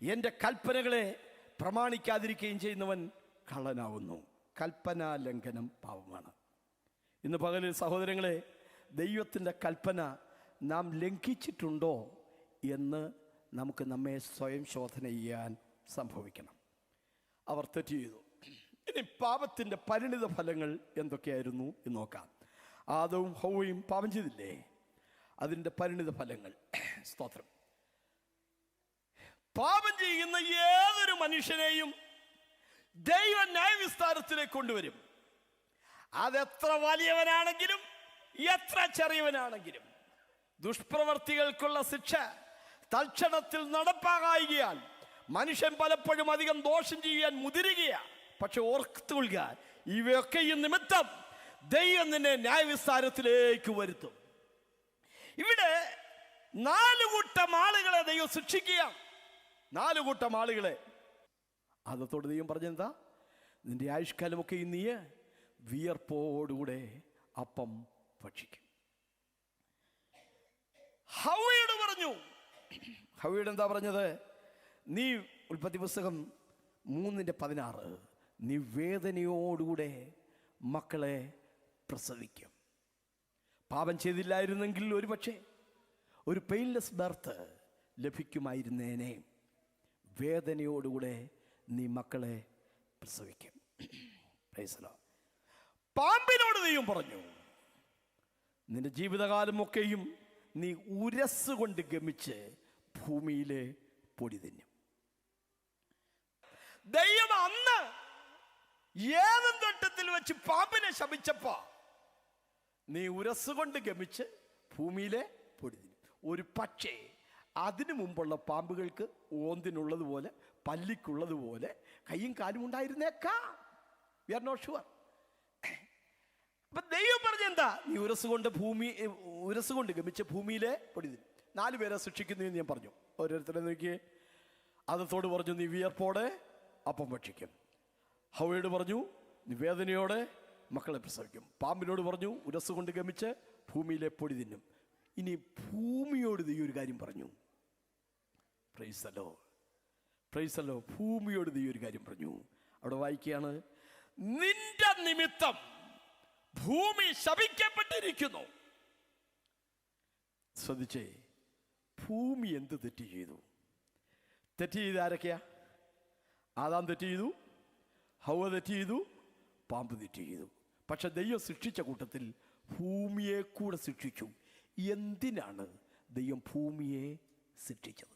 എന്റെ കൽപ്പനകളെ പ്രമാണിക്കാതിരിക്കുകയും ചെയ്യുന്നവൻ കള്ളനാവുന്നു. കൽപ്പനാലംഘനം പാപമാണ്. ഇന്ന് പകലിൽ സഹോദരങ്ങളെ, ദൈവത്തിൻ്റെ കൽപ്പന നാം ലംഘിച്ചിട്ടുണ്ടോ എന്ന് നമുക്ക് നമ്മെ സ്വയം ശോധന ചെയ്യാൻ സംഭവിക്കണം. അവർ തെറ്റ് ചെയ്തു. ഇനി പാപത്തിൻ്റെ പരിണിത ഫലങ്ങൾ എന്തൊക്കെയായിരുന്നു എന്ന് നോക്കാം. ആദവും ഹൗവയും പാപം ചെയ്തില്ലേ? അതിൻ്റെ പരിണിത ഫലങ്ങൾ. സ്തോത്രം. പാപം ചെയ്യുന്ന ഏതൊരു മനുഷ്യനെയും ദൈവം ന്യായവിസ്താരത്തിലേക്ക് കൊണ്ടുവരും. അതെത്ര വലിയവനാണെങ്കിലും എത്ര ചെറിയവനാണെങ്കിലും. ദുഷ്പ്രവർത്തികൾക്കുള്ള ശിക്ഷ തൽക്ഷണത്തിൽ നടപ്പാകായികയാൽ മനുഷ്യൻ പലപ്പോഴും അധികം ദോഷം ചെയ്യാൻ മുതിരുകയാണ്. പക്ഷെ ഓർത്തുകൊള്ളുക, ഇവയൊക്കെ ഈ നിമിത്തം ദൈവം നിന്നെ ന്യായവിസ്താരത്തിലേക്ക് വരുത്തും. ഇവിടെ 4 കൂട്ടം ആളുകളെ ദൈവം ശിക്ഷിക്കുകയാണ്. 4 കൂട്ടം ആളുകളെ. അതോട് ദൈവം പറഞ്ഞെന്താ? നിന്റെ ആയുഷ്കാലമൊക്കെ നീ വിയർപ്പോടുകൂടെ അപ്പം ഭക്ഷിക്കും. ഹവ്വയോട് പറഞ്ഞു. ഹവ്വയോട് എന്താ പറഞ്ഞത്? നീ ഉൽപ്പത്തി പുസ്തകം 3:16, നീ വേദനയോടുകൂടെ മക്കളെ പ്രസവിക്കും. പാപം ചെയ്തില്ലായിരുന്നെങ്കിൽ ഒരുപക്ഷെ ഒരു പെയിൻലെസ് ബർത്ത് ലഭിക്കുമായിരുന്നേനെ. വേദനയോടുകൂടെ നീ മക്കളെ പ്രസവിക്കും. പാമ്പിനോട് ദൈവം പറഞ്ഞു, നിന്റെ ജീവിതകാലമൊക്കെയും നീ ഉരസ് കൊണ്ട് ഗമിച്ച് ഭൂമിയിലെ പൊടി തിന്നും. ദൈവം അന്ന് ഏതും തൊട്ടത്തിൽ വെച്ച് പാമ്പിനെ ശപിച്ചപ്പോ നീ ഉരസ് കൊണ്ട് ഗമിച്ച് ഭൂമിയിലെ പൊടി തിന്നും. ഒരു പക്ഷേ അതിനു മുമ്പുള്ള പാമ്പുകൾക്ക് ഓന്തിനുള്ളതുപോലെ പല്ലിക്കുള്ളതുപോലെ കയ്യും കാലും ഉണ്ടായിരുന്നേക്കാം. We are not sure. അപ്പൊ ദൈവം പറഞ്ഞെന്താ? നീ ഉരസ് കൊണ്ട് ഗമിച്ച് ഭൂമിയിലെ പൊടി തിന്നും. 4 പേരെ ശിക്ഷിക്കുന്നു എന്ന് ഞാൻ പറഞ്ഞു. ഓരോരുത്തരെ നോക്കിയേ. അതത്തോട് പറഞ്ഞു, നീ വിയർപ്പോടെ അപ്പം ഭക്ഷിക്കും. ഹവ്വയോട് പറഞ്ഞു, നീ വേദനയോടെ മക്കളെ പ്രസവിക്കും. പാമ്പിനോട് പറഞ്ഞു, ഉരസ് കൊണ്ട് ഗമിച്ച് ഭൂമിയിലെ പൊടി തിന്നും. ഇനി ഭൂമിയോട് നീ ഒരു കാര്യം പറഞ്ഞു. Praise the lord. ഭൂമിയോട് നീ ഒരു കാര്യം പറഞ്ഞു. അവിടെ വായിക്കുകയാണ്, നിന്റെ നിമിത്തം ഭൂമി ശപിക്കപ്പെട്ടിരിക്കുന്നു. ശ്രദ്ധിച്ചേ, ഭൂമി എന്ത് തെറ്റ് ചെയ്തു? തെറ്റ് ചെയ്ത് ആരൊക്കെയാ? ആദാം തെറ്റ് ചെയ്തു, ഹവ്വ തെറ്റ് ചെയ്തു, പാമ്പ് തെറ്റ് ചെയ്തു. പക്ഷെ ദൈവം ശിക്ഷിച്ച കൂട്ടത്തിൽ ഭൂമിയെ കൂടെ ശിക്ഷിച്ചു. എന്തിനാണ് ദൈവം ഭൂമിയെ ശിക്ഷിച്ചത്?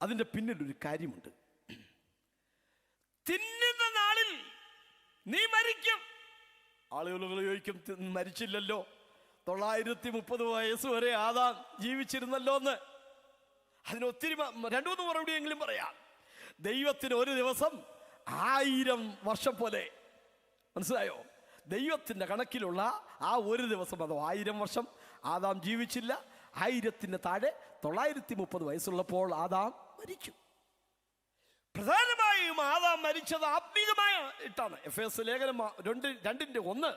അതിൻ്റെ പിന്നിലൊരു കാര്യമുണ്ട്. തിന്നുന്ന നാളിൽ നീ മരിക്കും. ആളുകൾ ചോദിക്കും, മരിച്ചില്ലല്ലോ, 930 വയസ്സ് വരെ ആദാം ജീവിച്ചിരുന്നല്ലോ എന്ന്. അതിനൊത്തിരി 2-3 മറുപടിയെങ്കിലും പറയാം. ദൈവത്തിന് ഒരു ദിവസം 1000 വർഷം പോലെ. മനസ്സിലായോ? ദൈവത്തിൻ്റെ കണക്കിലുള്ള ആ ഒരു ദിവസം, അതോ 1000 വർഷം ആദാം ജീവിച്ചില്ല. 1000-ന് താഴെ 930 വയസ്സുള്ളപ്പോൾ ആദാം മരിച്ചു. പ്രധാനമായും ആദാം മരിച്ചത് ആത്മീകമായിട്ടാണ്. എഫേസ് ലേഖനം 2:1,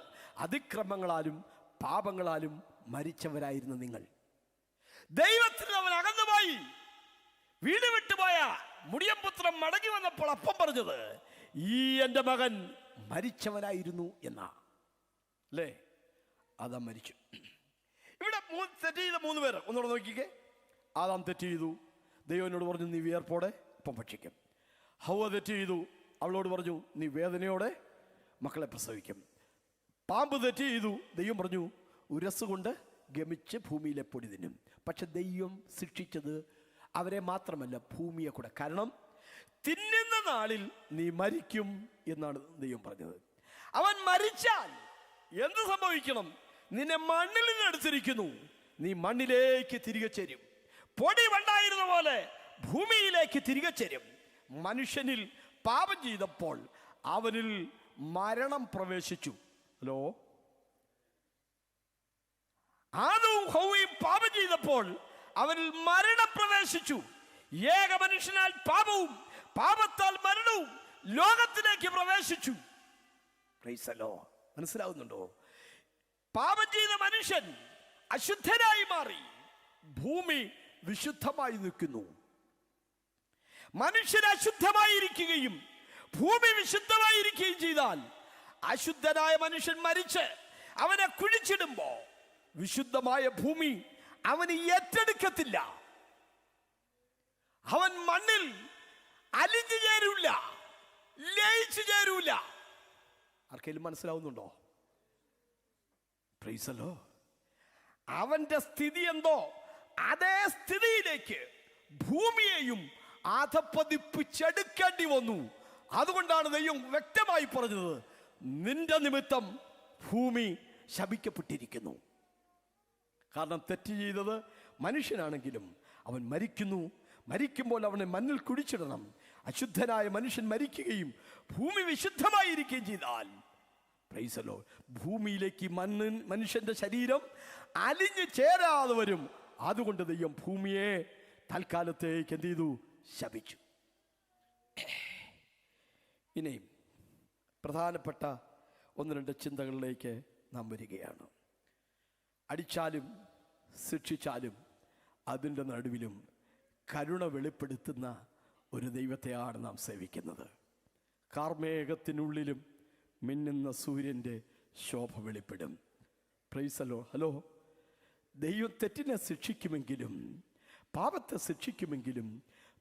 അതിക്രമങ്ങളാലും പാപങ്ങളാലും മരിച്ചവരായിരുന്നു നിങ്ങൾ. ദൈവത്തിന് അവൻ അകന്നുപോയി. വീട് വിട്ടുപോയ മുടിയംപുത്രൻ മടങ്ങി വന്നപ്പോൾ അപ്പം പറഞ്ഞത്, ഈ എൻ്റെ മകൻ മരിച്ചവനായിരുന്നു എന്നാ. അല്ലേ? ആദാം മരിച്ചു. ഇവിടെ തെറ്റ് ചെയ്ത 3 പേര് ഒന്നുകൂടെ നോക്കിക്കേ. ആദാം തെറ്റ് ചെയ്തു. ദൈവനോട് പറഞ്ഞു, നീ വിയർപ്പോടെ അപ്പം ഭക്ഷിക്കും. ഹവ്വ തെറ്റ് ചെയ്തു. അവളോട് പറഞ്ഞു, നീ വേദനയോടെ മക്കളെ പ്രസവിക്കും. പാമ്പ് തെറ്റ് ചെയ്തു. ദൈവം പറഞ്ഞു, ഉരസ് കൊണ്ട് ഗമിച്ച് ഭൂമിയിലെ പൊടി തിന്നും. പക്ഷെ ദൈവം ശിക്ഷിച്ചത് അവരെ മാത്രമല്ല, ഭൂമിയെ കൂടെ. കാരണം തിന്നുന്ന നാളിൽ നീ മരിക്കും എന്നാണ് ദൈവം പറഞ്ഞത്. അവൻ മരിച്ചാൽ എന്ത് സംഭവിക്കണം? നിന്നെ മണ്ണിൽ നിന്ന് എടുത്തിരിക്കുന്നു, നീ മണ്ണിലേക്ക് തിരികെ ചേരും. പൊടി ഉണ്ടായിരുന്ന പോലെ ഭൂമിയിലേക്ക് തിരികെ ചേരും. മനുഷ്യനിൽ പാപം ചെയ്തപ്പോൾ അവനിൽ മരണം പ്രവേശിച്ചു. ഹലോ, ആദവും ഹവ്വയും പാപം ചെയ്തപ്പോൾ അവനിൽ മരണം പ്രവേശിച്ചു. ഏക മനുഷ്യനാൽ പാപവും പാപത്താൽ മരണവും ലോകത്തിലേക്ക് പ്രവേശിച്ചു. മനസ്സിലാവുന്നുണ്ടോ? പാപം ചെയ്ത മനുഷ്യൻ അശുദ്ധനായി മാറി, ഭൂമി വിശുദ്ധമായി നിൽക്കുന്നു. മനുഷ്യൻ അശുദ്ധമായിരിക്കുകയും ഭൂമി വിശുദ്ധമായിരിക്കുകയും ചെയ്താൽ അശുദ്ധനായ മനുഷ്യൻ മരിച്ച് അവനെ കുഴിച്ചിടുമ്പോ വിശുദ്ധമായ ഭൂമി അവന് ഏറ്റെടുക്കത്തില്ല. അവൻ മണ്ണിൽ അലിഞ്ഞു ചേരൂല, ലയിച്ചു ചേരൂല. ആർക്കെങ്കിലും മനസ്സിലാവുന്നുണ്ടോ? പ്രൈസല്ലോ. അവന്റെ സ്ഥിതി എന്തോ അതേ സ്ഥിതിയിലേക്ക് ഭൂമിയെയും അധപ്പതിപ്പിച്ചെടുക്കേണ്ടി വന്നു. അതുകൊണ്ടാണ് ദൈവം വ്യക്തമായി പറഞ്ഞത്, നിന്റെ നിമിത്തം ഭൂമി ശപിക്കപ്പെട്ടിരിക്കുന്നു. കാരണം തെറ്റ് ചെയ്തത് മനുഷ്യനാണെങ്കിലും അവൻ മരിക്കുന്നു. മരിക്കുമ്പോൾ അവനെ മണ്ണിൽ കുഴിച്ചിടണം. അശുദ്ധനായ മനുഷ്യൻ മരിക്കുകയും ഭൂമി വിശുദ്ധമായിരിക്കുകയും ചെയ്താൽ, പ്രൈസലോ, ഭൂമിയിലേക്ക് മനുഷ്യന്റെ ശരീരം അലിഞ്ഞു ചേരാതെ വരും. അതുകൊണ്ട് ദൈവം ഭൂമിയെ തൽക്കാലത്തേക്ക് എന്ത് ചെയ്തു? ശപിച്ചു. ഇനിയും പ്രധാനപ്പെട്ട ഒന്ന് രണ്ട് ചിന്തകളിലേക്ക് നാം വരികയാണ്. അടിച്ചാലും ശിക്ഷിച്ചാലും അതിൻ്റെ നടുവിലും കരുണ വെളിപ്പെടുത്തുന്ന ഒരു ദൈവത്തെയാണ് നാം സേവിക്കുന്നത്. കാർമേഘത്തിനുള്ളിലും മിന്നുന്ന സൂര്യൻ്റെ ശോഭ വെളിപ്പെടും. പ്രൈസലോ. ഹലോ. ദൈവം തെറ്റിനെ ശിക്ഷിക്കുമെങ്കിലും, പാപത്തെ ശിക്ഷിക്കുമെങ്കിലും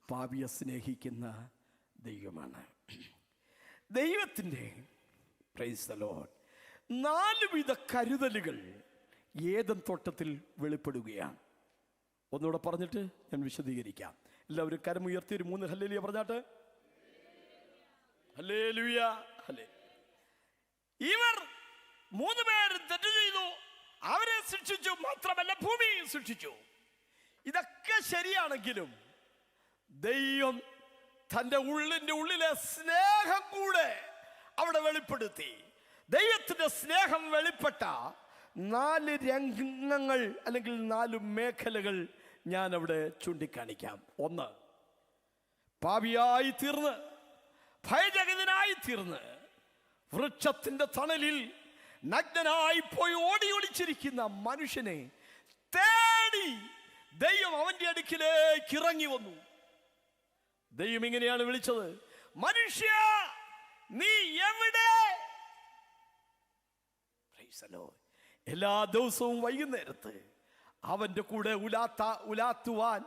പാപിയെ സ്നേഹിക്കുന്ന ദൈവമാണ്. ദൈവത്തിൻ്റെ പ്രൈസലോ 4 വിധ കരുതലുകൾ ഏദൻ തോട്ടത്തിൽ വെളിപ്പെടുകയാണ്. ഒന്നുകൂടെ പറഞ്ഞിട്ട് ഞാൻ വിശദീകരിക്കാം. എല്ലാവരും കരമുയർത്തി ഒരു 3 ഹല്ലേലൂയ പറഞ്ഞാട്ട്. ഹല്ലേലൂയ. ഇവർ 3 പേരും തെറ്റ് ചെയ്തു, അവരെ ശിക്ഷിച്ചു. മാത്രമല്ല ഭൂമിയും ശിക്ഷിച്ചു. ഇതൊക്കെ ശരിയാണെങ്കിലും ദൈവം തൻ്റെ ഉള്ളിലെ സ്നേഹം കൂടെ അവിടെ വെളിപ്പെടുത്തി. ദൈവത്തിന്റെ സ്നേഹം വെളിപ്പെട്ട 4 രംഗങ്ങൾ അല്ലെങ്കിൽ 4 മേഖലകൾ ഞാൻ അവിടെ ചൂണ്ടിക്കാണിക്കാം. 1, പാപിയായി തീർന്ന് ഭയജഗതനായി തീർന്ന് വൃക്ഷത്തിന്റെ തണലിൽ നഗ്നനായി പോയി ഓടി ഒളിച്ചിരിക്കുന്ന മനുഷ്യനെ തേടി ദൈവം അവന്റെ അടുക്കിലേക്ക് ഇറങ്ങി വന്നു. ദൈവം ഇങ്ങനെയാണ് വിളിച്ചത്, മനുഷ്യ നീ എവിടെ? എല്ലാ ദിവസവും വൈകുന്നേരത്ത് അവന്റെ കൂടെ ഉലാത്തുവാൻ,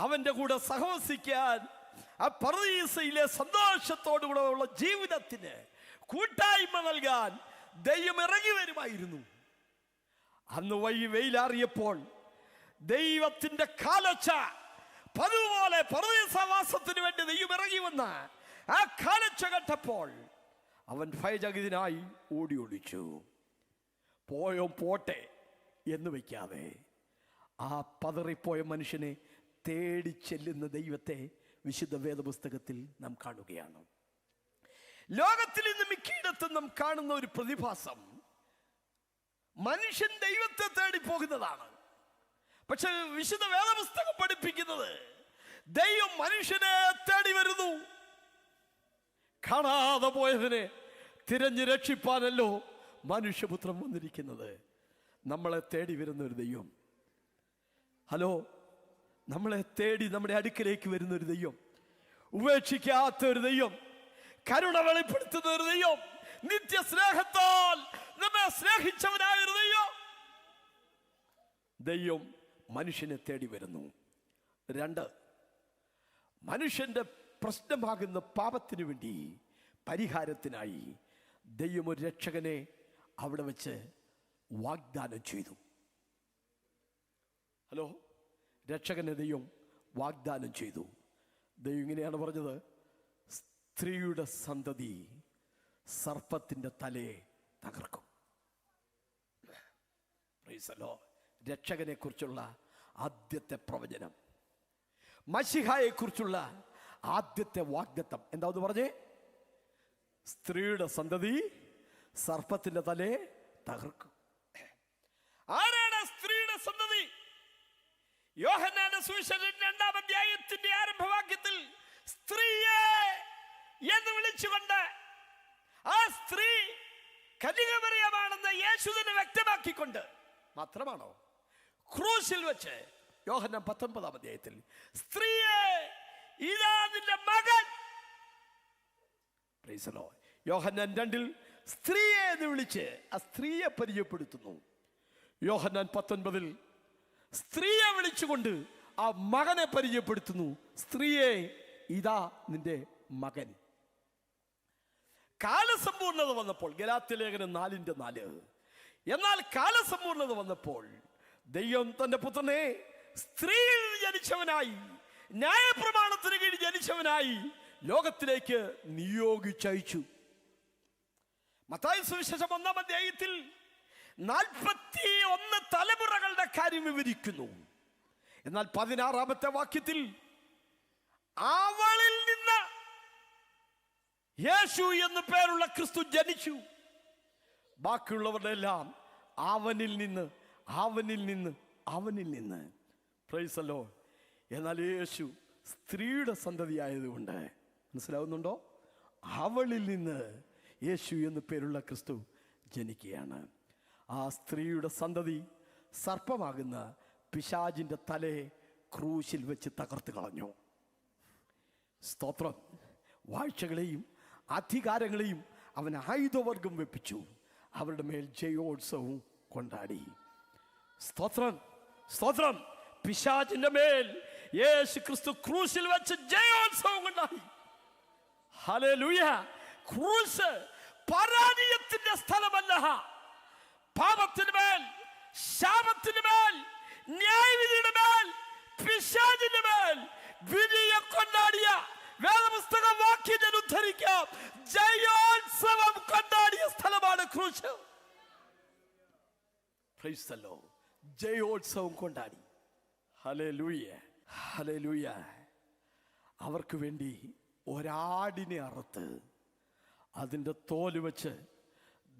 അവന്റെ കൂടെ സഹവസിക്കാൻ, ആ പറുദീസയിലെ സന്തോഷത്തോടുകൂടെ ഉള്ള ജീവിതത്തിന് കൂട്ടായ്മ നൽകാൻ ദൈവം ഇറങ്ങി വരുമായിരുന്നു. അന്ന് വെയിലാറിയപ്പോൾ ദൈവത്തിന്റെ കാലൊച്ച പതുപോലെ പറുദീസവാസത്തിന് വേണ്ടി ദൈവം ഇറങ്ങി വന്ന ആ കാലൊച്ച കേട്ടപ്പോൾ അവൻ ഭയചകിതനായി ഓടി ഒളിച്ചു. പോട്ടെ എന്ന് വയ്ക്കാതെ ആ പതറിപ്പോയ മനുഷ്യനെ തേടി ചെല്ലുന്ന ദൈവത്തെ വിശുദ്ധ വേദപുസ്തകത്തിൽ നാം കാണുകയാണ്. ലോകത്തിൽ ഇന്ന് മിക്കയിടത്തും നാം കാണുന്ന ഒരു പ്രതിഭാസം, മനുഷ്യൻ ദൈവത്തെ തേടി പോകുന്നതാണ്. പക്ഷെ വിശുദ്ധ വേദപുസ്തകം പഠിപ്പിക്കുന്നത് ദൈവം മനുഷ്യനെ തേടി വരുന്നു. കാണാതെ പോയതിനെ തിരഞ്ഞു രക്ഷിപ്പാനല്ലോ മനുഷ്യപുത്രൻ വന്നിരിക്കുന്നത്. നമ്മളെ തേടി വരുന്ന ഒരു ദൈവം. ഹലോ. നമ്മളെ തേടി നമ്മുടെ അടുക്കിലേക്ക് വരുന്ന ഒരു ദൈവം, ഉപേക്ഷിക്കാത്ത ഒരു ദൈവം, കരുണ വെളിപ്പെടുത്തുന്ന ഒരു ദൈവം, നിത്യസ്നേഹത്താൽ നമ്മെ സ്നേഹിച്ചവനായ ഒരു ദൈവം മനുഷ്യനെ തേടി വരുന്നു. 2, മനുഷ്യന്റെ പ്രശ്നമാകുന്ന പാപത്തിനു വേണ്ടി പരിഹാരത്തിനായി ദൈവം ഒരു രക്ഷകനെ അവിടെ വെച്ച് വാഗ്ദാനം ചെയ്തു. ഹലോ. രക്ഷകനെ ദൈവം വാഗ്ദാനം ചെയ്തു. ദൈവം ഇങ്ങനെയാണ് പറഞ്ഞത്, സ്ത്രീയുടെ സന്തതി സർപ്പത്തിന്റെ തലയെ തകർക്കും. രക്ഷകനെ കുറിച്ചുള്ള ആദ്യത്തെ പ്രവചനം, മശിഹായെ കുറിച്ചുള്ള ആദ്യത്തെ വാഗ്ദത്തം എന്താന്ന് പറഞ്ഞേ? സ്ത്രീയുടെ സന്തതി സർപ്പത്തിന്റെ തലയെ തകർക്കും. ആരാണ് സ്ത്രീയുടെ സന്തതി? യോഹന്നാന്റെ സുവിശേഷം 2-ാം അധ്യായത്തിന്റെ ആരംഭവാക്യത്തിൽ സ്ത്രീയെ എന്ന് വിളിച്ചുകൊണ്ട് ആ സ്ത്രീ കന്യകമറിയമാണെന്ന് യേശു തന്നെ വ്യക്തമാക്കിക്കൊണ്ട് മാത്രമാണോ ക്രൂശിൽ വെച്ച് യോഹന്നാൻ 19-ാം അധ്യായത്തിൽ സ്ത്രീയെ ഇതാ നിന്റെ മകൻ പ്രൈസ് ദി ലോർഡ്. യോഹന്നാൻ 2 സ്ത്രീയെ എന്ന് വിളിച്ച് ആ സ്ത്രീയെ പരിചയപ്പെടുത്തുന്നു. യോഹന്നാൻ 19 സ്ത്രീയെ വിളിച്ചുകൊണ്ട് ആ മകനെ പരിചയപ്പെടുത്തുന്നു. സ്ത്രീയെ, ഇതാ നിന്റെ മകൻ. കാലസമ്പൂർണത വന്നപ്പോൾ, ഗലാത്യലേഖനം 4:4, എന്നാൽ കാലസമ്പൂർണത വന്നപ്പോൾ ദൈവം തന്റെ പുത്രനെ സ്ത്രീയിൽ ജനിച്ചവനായി, ന്യായപ്രമാണത്തിന് കീഴിൽ ജനിച്ചവനായി ലോകത്തിലേക്ക് നിയോഗിച്ചയച്ചു. മത്തായി സുവിശേഷം 1-ാം അധ്യായത്തിൽ 41 തലമുറകളുടെ കാര്യം വിവരിക്കുന്നു. എന്നാൽ 16-ാമത്തെ വാക്യത്തിൽ അവളിൽ നിന്ന് യേശു എന്ന് പേരുള്ള ക്രിസ്തു ജനിച്ചു. ബാക്കിയുള്ളവരുടെ എല്ലാം അവനിൽ നിന്ന്, അവനിൽ നിന്ന്, അവനിൽ നിന്ന്. Price the Lord. എന്നാൽ യേശു സ്ത്രീയുടെ സന്തതിയായതുകൊണ്ട്, മനസ്സിലാവുന്നുണ്ടോ? അവളിൽ നിന്ന് യേശു എന്ന് പേരുള്ള ക്രിസ്തു ജനിക്കുകയാണ്. ആ സ്ത്രീയുടെ സന്തതി സർപ്പമാകുന്ന പിശാചിന്റെ തലയെ ക്രൂശിൽ വെച്ച് തകർത്ത് കളഞ്ഞു. സ്തോത്രം. വാഴ്ചകളെയും അധികാരങ്ങളെയും അവൻ ആയുധവർഗം വെപ്പിച്ചു. അവരുടെ മേൽ ജയോത്സവവും കൊണ്ടാടി. സ്തോത്രം, സ്തോത്രം. പിശാചിന്റെ മേൽ യേശു ക്രിസ്തു ക്രൂശിൽ വെച്ച് ജയോത്സവം കൊണ്ടാടി. ഹല്ലേലൂയ. ക്രൂശ് പരാജയത്തിന്റെ സ്ഥലമല്ല. പാപത്തിന് മേൽ, ശാപത്തിന് മേൽ, ന്യായവിധിയുടെ മേൽ, പിശാചിന്റെ മേൽ വിധിയെ കൊണ്ടാടിയ, വേദപുസ്തകം വാക്യം ഞാൻ ഉദ്ധരിക്കാം, ജയോത്സവം കൊണ്ടാടിയ സ്ഥലമാണ് ക്രൂശ്. Praise the lord. ജയോത്സവം കൊണ്ടാടി. Hallelujah, hallelujah. അവർക്ക് വേണ്ടി ഒരാടിനെ അറുത്ത് അതിൻ്റെ തോല് വെച്ച്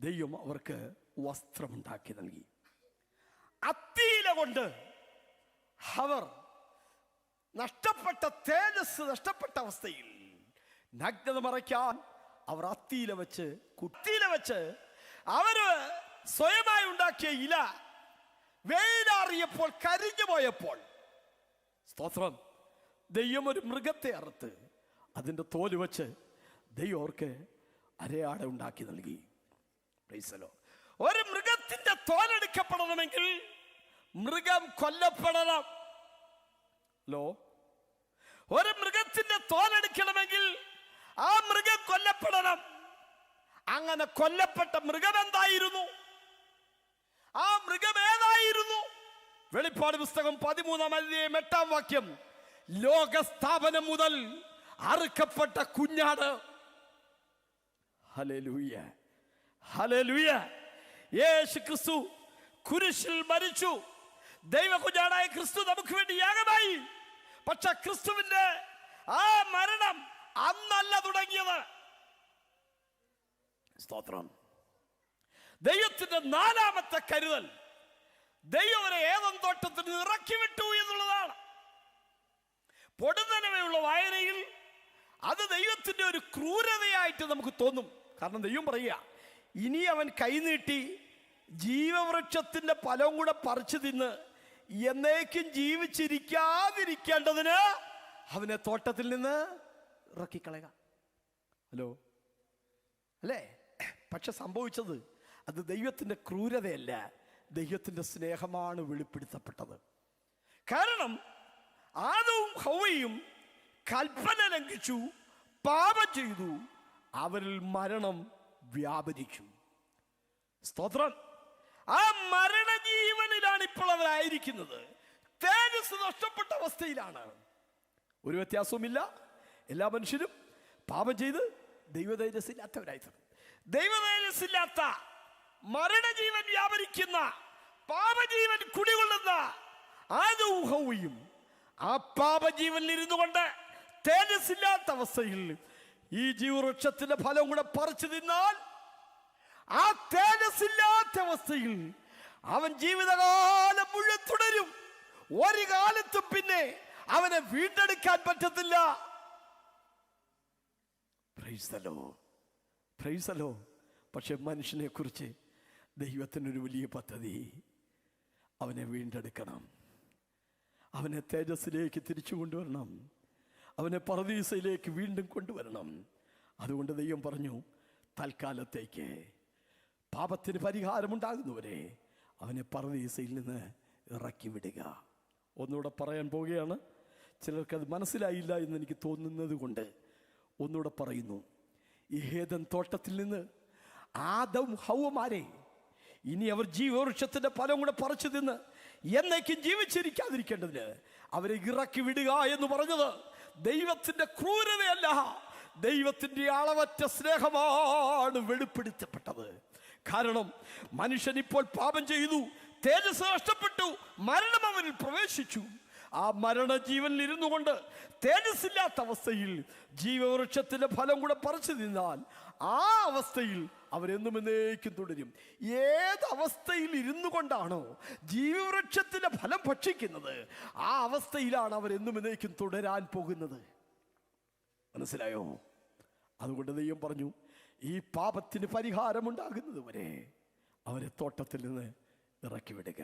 ദൈവം അവർക്ക് വസ്ത്രമുണ്ടാക്കി നൽകി. അത്തിയില കൊണ്ട് അവർ നഷ്ടപ്പെട്ട തേജസ്, നഷ്ടപ്പെട്ട അവസ്ഥയിൽ നഗ്നത മറയ്ക്കാൻ അവർ അത്തിയില വെച്ച്, കുത്തിയില വെച്ച് അവര് സ്വയമായി ഉണ്ടാക്കിയ ഇല വെയിലാറിയപ്പോൾ കരിഞ്ഞു പോയപ്പോൾ, സ്തോത്രം, ദൈവം ഒരു മൃഗത്തെ അറുത്ത് അതിൻ്റെ തോല് വെച്ച് ദൈവം അവർക്ക് അരയാട ഉണ്ടാക്കി നൽകി. Price the Lord. ഒരു മൃഗത്തിന്റെ തോലെടുക്കപ്പെടണമെങ്കിൽ മൃഗം കൊല്ലപ്പെടണം. ഒരു മൃഗത്തിന്റെ തോലെടുക്കണമെങ്കിൽ ആ മൃഗം കൊല്ലപ്പെടണം. അങ്ങനെ കൊല്ലപ്പെട്ട മൃഗം എന്തായിരുന്നു? ആ മൃഗം ഏതായിരുന്നു? വെളിപ്പാട് പുസ്തകം 13-ാം അധ്യായം 8-ാം വാക്യം, ലോകസ്ഥാപനം മുതൽ അറുക്കപ്പെട്ട കുഞ്ഞാട്. Hallelujah, hallelujah. യേശു ക്രിസ്തു കുരിശിൽ മരിച്ചു. ദൈവകുഞ്ഞാടായ ക്രിസ്തു നമുക്ക് വേണ്ടി യാഗമായി. പക്ഷെ ക്രിസ്തുവിന്റെ ആ മരണം അന്നല്ല തുടങ്ങിയത്. സ്തോത്രം. ദൈവത്തിന്റെ 4-ാമത്തെ കരുതൽ ദൈവം അവരെ ഏദൻ തോട്ടത്തിൽ നിന്ന് ഇറക്കി വിട്ടു എന്നുള്ളതാണ്. പൊടുന്നനവയുള്ള വായനയിൽ അത് ദൈവത്തിന്റെ ഒരു ക്രൂരതയായിട്ട് നമുക്ക് തോന്നും. കാരണം ദൈവം പറയുക, ഇനി അവൻ കൈനീട്ടി ജീവവൃക്ഷത്തിന്റെ ഫലവും കൂടെ പറിച്ചു തിന്ന് എന്നേക്കും ജീവിച്ചിരിക്കാതിരിക്കേണ്ടതിന് അവനെ തോട്ടത്തിൽ നിന്ന് ഇറക്കിക്കളയുക. ഹലോ, അല്ലേ? പക്ഷെ സംഭവിച്ചത് അത് ദൈവത്തിന്റെ ക്രൂരതയല്ല, ദൈവത്തിന്റെ സ്നേഹമാണ് വെളിപ്പെടുത്തപ്പെട്ടത്. കാരണം ആദവും ഹവ്വയും കൽപ്പന ലംഘിച്ചു, പാപം ചെയ്തു, അവരിൽ മരണം വ്യാപരിച്ചു. സ്തോത്രം. ആ മരണജീവനിലാണ് ഇപ്പോൾ അവരായിരിക്കുന്നത്. തേജസ് നഷ്ടപ്പെട്ട അവസ്ഥയിലാണ്. ഒരു വ്യത്യാസവുമില്ല. എല്ലാ മനുഷ്യരും പാപം ചെയ്ത് ദൈവതേജസ്സില്ലാത്തവരായിരുന്നു. ദൈവതേജസ്സില്ലാത്ത, മരണജീവൻ വ്യാപരിക്കുന്ന, പാപജീവൻ കുടികൊള്ളുന്ന ആദവും ഹവ്വയും ആ പാപജീവനിൽ ഇരുന്നു കൊണ്ട് തേജസ്സില്ലാത്ത അവസ്ഥയിൽ ഈ ജീവവൃക്ഷത്തിന്റെ ഫലം കൂടെ പറിച്ചു തിന്നാൽ ആ തേജസ്സില്ലാത്ത അവസ്ഥയിൽ അവൻ ജീവിതകാലം മുഴുവൻ തുടരും. ഒരു കാലത്തും പിന്നെ അവനെ വീണ്ടെടുക്കാൻ പറ്റത്തില്ല. Price the Lord, price the Lord. പക്ഷെ മനുഷ്യനെ കുറിച്ച് ദൈവത്തിനൊരു വലിയ പദ്ധതി. അവനെ വീണ്ടെടുക്കണം, അവനെ തേജസ്സിലേക്ക് തിരിച്ചു കൊണ്ടുവരണം, അവനെ പറുദീസയിലേക്ക് വീണ്ടും കൊണ്ടുവരണം. അതുകൊണ്ട് ദൈവം പറഞ്ഞു, തൽക്കാലത്തേക്ക് പാപത്തിന് പരിഹാരമുണ്ടാകുന്നവരെ അവനെ പറുദീസയിൽ നിന്ന് ഇറക്കി വിടുക. ഒന്നുകൂടെ പറയാൻ പോവുകയാണ്. ചിലർക്കത് മനസ്സിലായില്ല എന്ന് എനിക്ക് തോന്നുന്നത് കൊണ്ട് ഒന്നുകൂടെ പറയുന്നു. ഈ ഏദൻ തോട്ടത്തിൽ നിന്ന് ആദം ഹവ്വമാരെ ഇനി അവർ ജീവവൃക്ഷത്തിന്റെ ഫലം കൂടെ പറിച്ചു തിന്ന് എന്നേക്കും ജീവിച്ചിരിക്കാതിരിക്കേണ്ടതിന് അവരെ ഇറക്കി വിടുക എന്ന് പറഞ്ഞത് ദൈവത്തിന്റെ ക്രൂരതയല്ല, ദൈവത്തിന്റെ അളവറ്റ സ്നേഹമാണ് വെളിപ്പെടുത്തപ്പെട്ടത്. കാരണം മനുഷ്യൻ ഇപ്പോൾ പാപം ചെയ്തു, തേജസ് നഷ്ടപ്പെട്ടു, മരണം അവനിൽ പ്രവേശിച്ചു. ആ മരണജീവനിൽ ഇരുന്നു കൊണ്ട് തേജസ്സില്ലാത്ത അവസ്ഥയിൽ ജീവവൃക്ഷത്തിന്റെ ഫലം കൂടെ പറിച്ചു നിന്നാൽ ആ അവസ്ഥയിൽ അവരെന്നും എന്നേക്കും തുടരും. ഏത് അവസ്ഥയിൽ ഇരുന്നു കൊണ്ടാണോ ജീവവൃക്ഷത്തിന്റെ ഫലം ഭക്ഷിക്കുന്നത്, ആ അവസ്ഥയിലാണ് അവരെന്നും എന്നേക്കും തുടരാൻ പോകുന്നത്. മനസ്സിലായോ? അതുകൊണ്ട് ദൈവം പറഞ്ഞു, ഈ പാപത്തിന് പരിഹാരമുണ്ടാകുന്നത് വരെ അവരെ തോട്ടത്തിൽ നിന്ന് ഇറക്കി വിടുക.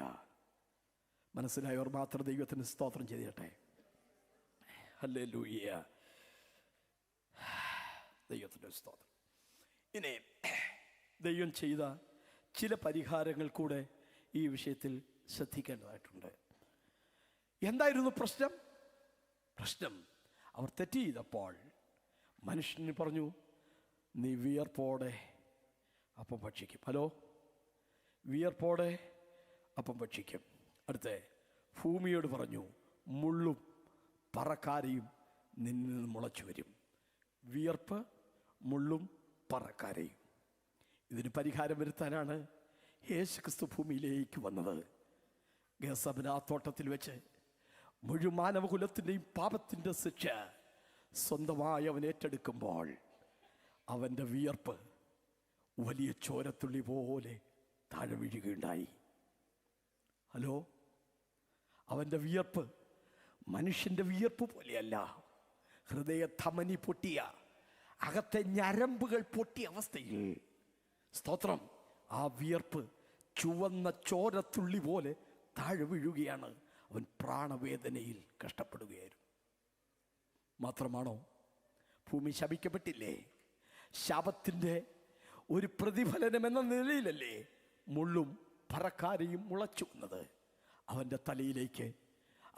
മനസ്സിലായവർ മാത്രം ദൈവത്തിന് സ്തോത്രം ചെയ്യട്ടെ. ഹല്ലേലൂയ, ദൈവത്തിൻ്റെ സ്തോത്രം. ഇനി ദൈവം ചെയ്ത ചില പരിഹാരങ്ങൾ കൂടെ ഈ വിഷയത്തിൽ ശ്രദ്ധിക്കേണ്ടതായിട്ടുണ്ട്. എന്തായിരുന്നു പ്രശ്നം? അവർ തെറ്റ് ചെയ്തപ്പോൾ മനുഷ്യന് പറഞ്ഞു, നീ വിയർപ്പോടെ അപ്പം ഭക്ഷിക്കും. ഹലോ, വിയർപ്പോടെ അപ്പം ഭക്ഷിക്കും. അടുത്ത ഭൂമിയോട് പറഞ്ഞു, മുള്ളും പറക്കാരയും നിന്നിൽ നിന്ന് മുളച്ചു വരും. വിയർപ്പ്, മുള്ളും പറക്കാരയും. ഇതിന് പരിഹാരം വരുത്താനാണ് യേശുക്രിസ്തു ഭൂമിയിലേക്ക് വന്നത്. ഗെത്സമനെ തോട്ടത്തിൽ വെച്ച് മുഴുവൻ മാനവകുലത്തിൻ്റെയും പാപത്തിൻ്റെ ശിക്ഷ സ്വന്തമായി അവൻ ഏറ്റെടുക്കുമ്പോൾ അവൻ്റെ വിയർപ്പ് വലിയ ചോരത്തുള്ളി പോലെ താഴെ വീഴുകയുണ്ടായി. ഹലോ, അവൻ്റെ വിയർപ്പ് മനുഷ്യൻ്റെ വിയർപ്പ് പോലെയല്ല. ഹൃദയ ധമനി പൊട്ടിയ, അകത്തെ ഞരമ്പുകൾ പൊട്ടിയ അവസ്ഥയിൽ, സ്തോത്രം, ആ വിയർപ്പ് ചുവന്ന ചോരത്തുള്ളി പോലെ താഴെ വീഴുകയാണ്. അവൻ പ്രാണവേദനയിൽ കഷ്ടപ്പെടുകയായിരുന്നു. മാത്രമാണോ, ഭൂമി ശപിക്കപ്പെട്ടില്ലേ? ശാപത്തിൻ്റെ ഒരു പ്രതിഫലനം എന്ന നിലയിലല്ലേ മുള്ളും പറക്കാരയും മുളച്ചു വന്നത്. അവൻ്റെ തലയിലേക്ക്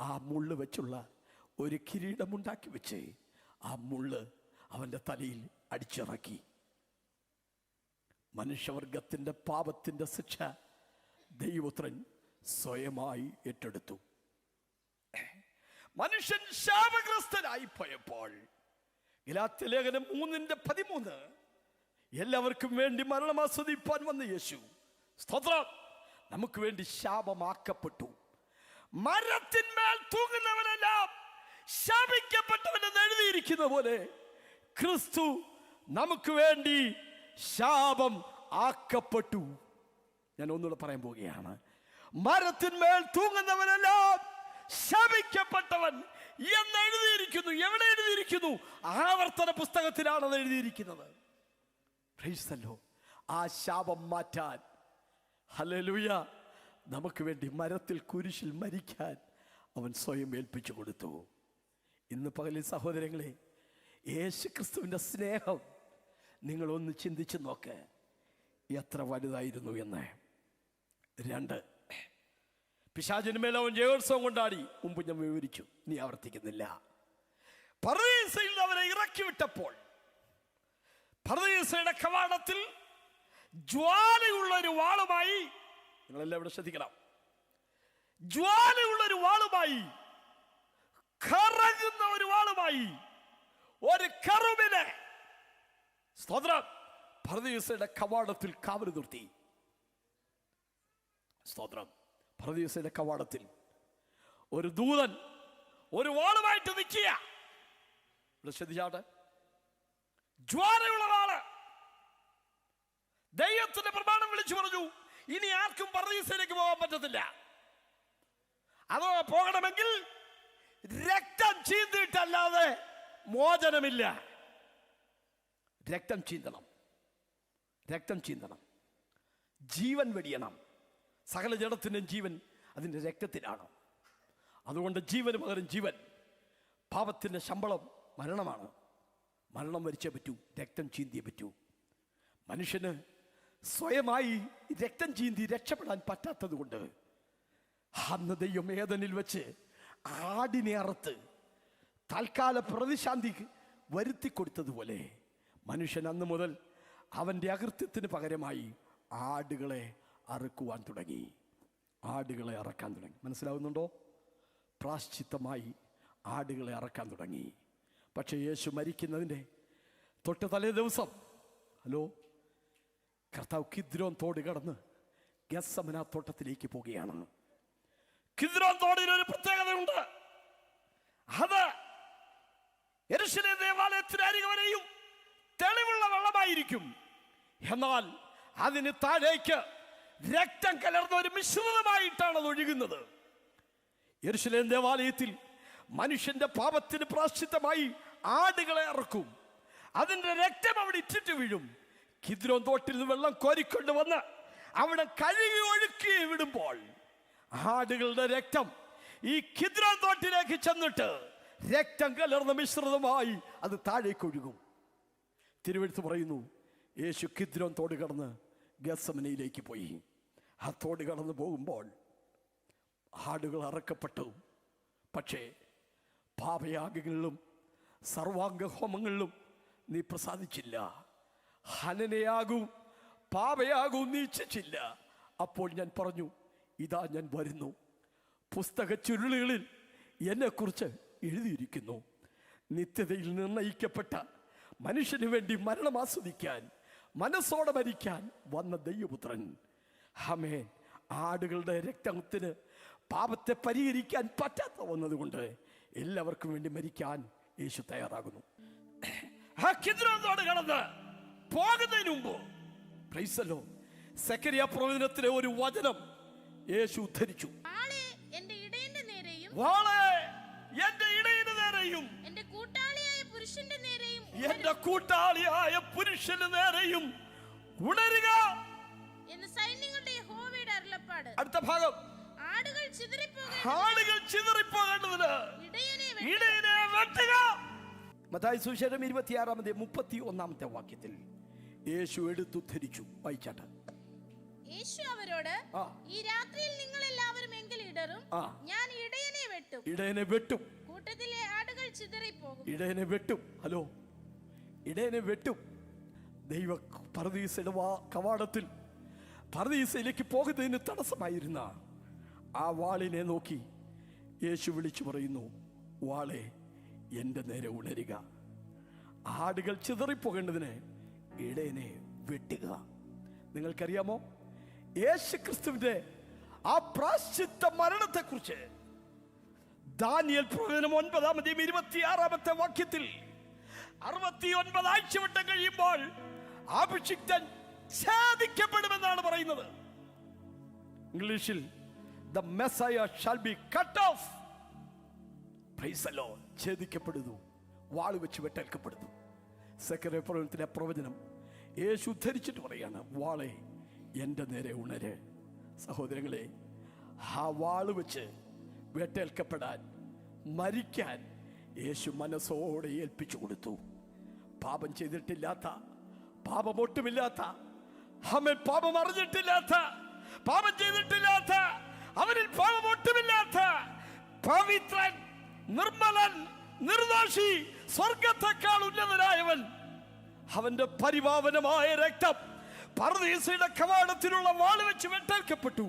ആ മുള്ള് വെച്ചുള്ള ഒരു കിരീടമുണ്ടാക്കി വെച്ച് ആ മുള്ള് അവൻ്റെ തലയിൽ അടിച്ചിറക്കി. മനുഷ്യവർഗത്തിൻ്റെ പാപത്തിൻ്റെ ശിക്ഷ ദൈവപുത്രൻ സ്വയമായി ഏറ്റെടുത്തു. മനുഷ്യൻ ശാപഗ്രസ്തനായി പോയപ്പോൾ ഗലാത്യ ലേഖനം 3:13 എല്ലാവർക്കും വേണ്ടി മരണം ആസ്വദിപ്പാൻ വന്ന യേശു, സ്തോത്രം, നമുക്ക് വേണ്ടി ശാപമാക്കപ്പെട്ടു. മരത്തിന്മേൽ തൂങ്ങുന്നവനെല്ലാം ശാപിക്കപ്പെട്ടവനെന്ന് എഴുതിയിരിക്കുന്ന പോലെ ക്രിസ്തു നമുക്ക് വേണ്ടി ശാപം ആക്കപ്പെട്ടു. ഞാൻ ഒന്നുകൂടെ പറയാൻ പോവുകയാണ്. മരത്തിന്മേൽ തൂങ്ങുന്നവനെല്ലാം ശപിക്കപ്പെട്ടവൻ എന്ന് എഴുതിയിരിക്കുന്നു. എവിടെ എഴുതിയിരിക്കുന്നു? ആവർത്തന പുസ്തകത്തിലാണത് എഴുതിയിരിക്കുന്നത്. Price the Lord. ആ ശാപം മാറ്റാൻ, ഹല്ലേലൂയ, നമുക്ക് വേണ്ടി മരത്തിൽ കുരിശിൽ മരിക്കാൻ അവൻ സ്വയം ഏൽപ്പിച്ചു കൊടുത്തു. ഇന്ന് പകലിൽ സഹോദരങ്ങളെ, യേശു ക്രിസ്തുവിൻ്റെ സ്നേഹം നിങ്ങളൊന്ന് ചിന്തിച്ചു നോക്ക്, എത്ര വലുതായിരുന്നു എന്ന്. 2, പിശാചിന് മേൽ അവൻ ജയോത്സവം കൊണ്ടാടി. മുമ്പ് ഞാൻ വിവരിച്ചു, നീ ആവർത്തിക്കുന്നില്ല. പറുദീസയിൽ അവരെ ഇറക്കി വിട്ടപ്പോൾ പറുദീസയുടെ കവാടത്തിൽ ജ്വാലയുള്ളൊരു വാളുമായി, നിങ്ങളെല്ലാം ഇവിടെ ശ്രദ്ധിക്കണം, ജ്വാലയുള്ളൊരു വാളുമായി, കറങ്ങുന്ന ഒരു വാളുമായി ഒരു കറുബിനെ, സ്തോത്രം, പറുദീസയുടെ കവാടത്തിൽ കാവൽ നിർത്തി. സ്തോത്രം, പറുദീസയുടെ കവാടത്തിൽ ഒരു ദൂതൻ ഒരു വാളുമായിട്ട് നിൽക്കുക. ശ്രദ്ധിച്ചാട്ടെ, ജ്വാലയുള്ള വാള്. ദൈവത്തിന്റെ പ്രമാണം വിളിച്ചു പറഞ്ഞു, ഇനി ആർക്കും പറുദീസയിലേക്ക് പോകാൻ പറ്റത്തില്ല. അതോ പോകണമെങ്കിൽ രക്തം ചീന്തിയിട്ടല്ലാതെ മോചനമില്ല. രക്തം ചീന്തണം, ജീവൻ വെടിയണം. സകല ജഡത്തിൻ്റെയും ജീവൻ അതിൻ്റെ രക്തത്തിലാണ്. അതുകൊണ്ട് ജീവന് പകരം ജീവൻ. പാപത്തിൻ്റെ ശമ്പളം മരണമാണ്. മരണം വരിച്ചേ പറ്റൂ, രക്തം ചീന്തിയേ പറ്റൂ. മനുഷ്യന് സ്വയമായി രക്തം ചീന്തി രക്ഷപ്പെടാൻ പറ്റാത്തത് കൊണ്ട് അന്ന് ദൈവം ഏദനിൽ വെച്ച് ആടിനെ അറുത്ത് തൽക്കാല പ്രതിശാന്തി വരുത്തി കൊടുത്തതുപോലെ മനുഷ്യൻ അന്ന് മുതൽ അവൻ്റെ അകൃത്യത്തിന് പകരമായി ആടുകളെ അറുക്കുവാൻ തുടങ്ങി, ആടുകളെ അറക്കാൻ തുടങ്ങി. മനസ്സിലാവുന്നുണ്ടോ? പ്രാശ്ചിത്തമായി ആടുകളെ അറക്കാൻ തുടങ്ങി. പക്ഷേ യേശു മരിക്കുന്നതിൻ്റെ തൊട്ട് തലേ ദിവസം കർത്താവ് കിദ്രോൻ തോട് കടന്ന് ഗെത്സമന തോട്ടത്തിലേക്ക് പോവുകയാണ്. കിദ്രോൻ തോടിന് ഒരു പ്രത്യേകതയുണ്ട്. അത് യെരൂശലേം ദേവാലയത്തിന് അരികെ വരെയും തെളിവുള്ള വെള്ളമായിരിക്കും. എന്നാൽ അതിന് താഴേക്ക് രക്തം കലർന്ന ഒരു മിശ്രിതമായിട്ടാണ് അത് ഒഴുകുന്നത്. യെരൂശലേം ദേവാലയത്തിൽ മനുഷ്യന്റെ പാപത്തിന് പ്രാശ്ചിത്തമായി ആടുകളെ അറക്കും. അതിന്റെ രക്തം അവിടെ ഇറ്റിട്ട് വീഴും. കിദ്രോൻ തോട്ടിൽ നിന്ന് വെള്ളം കോരിക്കൊണ്ട് വന്ന് അവിടെ കഴുകി ഒഴുക്കി വിടുമ്പോൾ ആടുകളുടെ രക്തം ഈ കിദ്രോൻ തോട്ടിലേക്ക് ചെന്നിട്ട് രക്തം കലർന്ന മിശ്രിതമായി അത് താഴേക്ക് ഒഴുകും. തിരുവെഴുത്ത് പറയുന്നു, യേശു കിദ്രോൻ തോട് കടന്ന് ഗെത്സമനയിലേക്ക് പോയി. ആ തോട് കടന്ന് പോകുമ്പോൾ ആടുകൾ അറക്കപ്പെട്ടു. പക്ഷേ പാപയാഗങ്ങളിലും സർവാംഗ ഹോമങ്ങളിലും നീ പ്രസാദിച്ചില്ല. ഹനനയാകും പാപയാകും നീ ഇച്ഛിച്ചില്ല. അപ്പോൾ ഞാൻ പറഞ്ഞു, ഇതാ ഞാൻ വരുന്നു. പുസ്തക ചുരുളുകളിൽ എന്നെക്കുറിച്ച് എഴുതിയിരിക്കുന്നു. നിത്യതയിൽ നിർണയിക്കപ്പെട്ട മനുഷ്യന് വേണ്ടി മരണം ആസ്വദിക്കാൻ, മനസ്സോടെ മരിക്കാൻ വന്ന ദൈവപുത്രൻ. ആമേൻ. ആടുകളുടെ രക്തത്തിന് പാപത്തെ പരിഹരിക്കാൻ പറ്റാത്ത വന്നതുകൊണ്ട് എല്ലാവർക്കും വേണ്ടി മരിക്കാൻ യേശു തയ്യാറാകുന്നു. ആ കിദ്രോൻ തോട് കടന്ന് പോകുന്നതിന് മുമ്പ് പ്രൈസല്ലോ സെക്കരിയ പ്രവചനത്തിലെ ഒരു വചനം യേശു ഉദ്ധരിച്ചു. വാളെ എന്റെ ഇടയന്റെ നേരെയും എന്റെ കൂട്ടാളിയായ പുരുഷന്റെ നേരെയും ഉണരുക എന്ന് സൈന്യങ്ങളുടെ യഹോവയുടെ അരുളപ്പാട്. അടുത്ത ഭാഗം, ആടുകൾ ചിതറിപ്പോകേണ്ടതിന് ഇടയനെ വെട്ടുക. മത്തായി സുവിശേഷം 26:31 വാക്യത്തിൽ യേശു എടുത്തുദ്ധരിച്ചു. വായിച്ചാട്ടെ. യേശു അവരോട്, ഈ രാത്രിയിൽ നിങ്ങൾ എല്ലാവരും എങ്കിൽ ഇടറും, ഞാൻ ഇടയനെ വെട്ടും, കൂട്ടത്തിലെ ആടുകൾ ചിതറിപ്പോകും. ഇടയനെ വെട്ടും. ഇടയനെ വെട്ടും. ദൈവ പർദീസയുടെ കവാടത്തിൽ പർദീസയിലേക്ക് പോകുന്നതിന് തടസ്സമായിരുന്ന ആ വാളിനെ നോക്കി യേശു വിളിച്ചു പറയുന്നു, വാളെ എൻ്റെ നേരെ ഉണരുക. ആടുകൾ ചിതറിപ്പോകേണ്ടതിന് ഇടയനെ വെട്ടുക. നിങ്ങൾക്കറിയാമോ, യേശു ക്രിസ്തുവിന്റെ ആ പ്രാശ്ചിത്ത മരണത്തെക്കുറിച്ച് ദാനിയേൽ പ്രവചനം 9:26 വാക്യത്തിൽ 69 ആഴ്ചവട്ടം കഴിയുമ്പോൾ അഭിഷിക്തൻ ഛേദിക്കപ്പെടുമെന്നാണ് പറയുന്നത്. ഇംഗ്ലീഷിൽ the Messiah shall be cut off. Praise the Lord. ഛേദിക്കപ്പെടുന്നു, വാള് വെച്ച് വെട്ടേൽക്കപ്പെടുന്നു. സെക്കറിയ പ്രവചനത്തിലെ പ്രവചനം യേശു ഉദ്ധരിച്ചിട്ട് പറയാണ്, വാളെ എൻ്റെ നേരെ ഉണര്. സഹോദരങ്ങളെ, ആ വാള് വെച്ച് വെട്ടേൽക്കപ്പെടാൻ, മരിക്കാൻ യേശു മനസ്സോടെ ഏൽപ്പിച്ചു കൊടുത്തു. പാപം ചെയ്തിട്ടില്ലാത്ത, പാപമൊട്ടുമില്ലാത്ത, അവൻ പാപം അറിഞ്ഞിട്ടില്ലാത്ത, പാപം ചെയ്തിട്ടില്ലാത്ത, അവനിൽ പാപമൊട്ടുമില്ലാത്ത പവിത്രൻ, നിർമ്മലൻ, നിർദോഷി, സ്വർഗത്തെക്കാൾ ഉന്നതനായവൻ, അവന്റെ പരിപാവനമായ രക്തം പർദീസയുടെ കവാടത്തിലുള്ള വാള് വെച്ച് വെട്ടേൽക്കപ്പെട്ടു.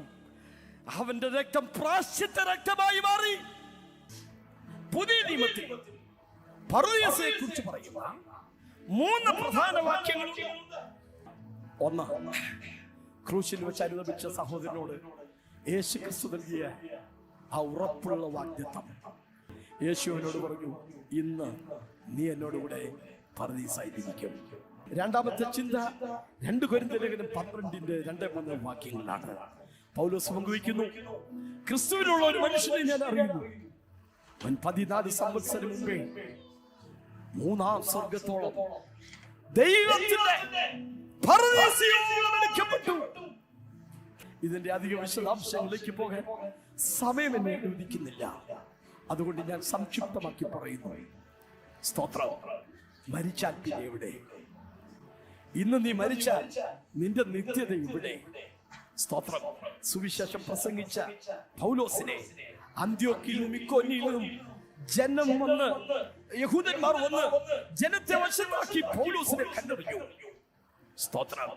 അവന്റെ രക്തം പ്രാശ്ചിത്ത രക്തമായി മാറി. പുതിയ നിയമത്തിൽ പർദീസയെ കുറിച്ച് പറയുന്ന 3 പ്രധാന വാക്യങ്ങളുണ്ട്. ഒന്ന്, ക്രൂശിൽ വെച്ച് അനുദപിച്ച സഹോദരനോട് യേശു ക്രിസ്തു നൽകിയ ആ ഉറപ്പുള്ള വാഗ്ദത്തം. യേശുവിനോട് പറഞ്ഞു, ഇന്ന് നീ എന്നോടുകൂടെ പർദീസയിലിരിക്കും. രണ്ടാമത്തെ ചിന്ത 2 കൊരിന്ത്യർ ലേഖനം 12:2-3 വാക്യങ്ങളാണ്. പൗലോസ് പങ്കുവയ്ക്കുന്നു, ക്രിസ്തുവിനുള്ള ഒരു മനുഷ്യനെ ഞാൻ അറിയുന്നു. അവൻ 14 സംവത്സരം മുമ്പേ 3-ാം സ്വർഗത്തോളം ദൈവത്തിന്റെ പർദീസയോളം വിളിക്കപ്പെട്ടു. ഇതിന്റെ അധിക വിശദാംശങ്ങളിലേക്ക് പോകാൻ സമയം എന്നെ അനുവദിക്കുന്നില്ല. അതുകൊണ്ട് ഞാൻ സംക്ഷിപ്തമാക്കി പറയുന്നു. സ്തോത്രം. മരിച്ചാൽ പിന്നെ എവിടെ? ഇന്ന് നീ മരിച്ചാൽ നിന്റെ നിത്യത ഇവിടെ. സ്തോത്രം. സുവിശേഷം പ്രസംഗിച്ച പൗലോസിനെ അന്ത്യോക്യയിലും ഇക്കോന്യയിലും ജനം വന്ന്, യഹൂദന്മാർ വന്ന് ജനത്തെ വശമാക്കി പൗലോസിനെ കല്ലെറിഞ്ഞു. സ്തോത്രം.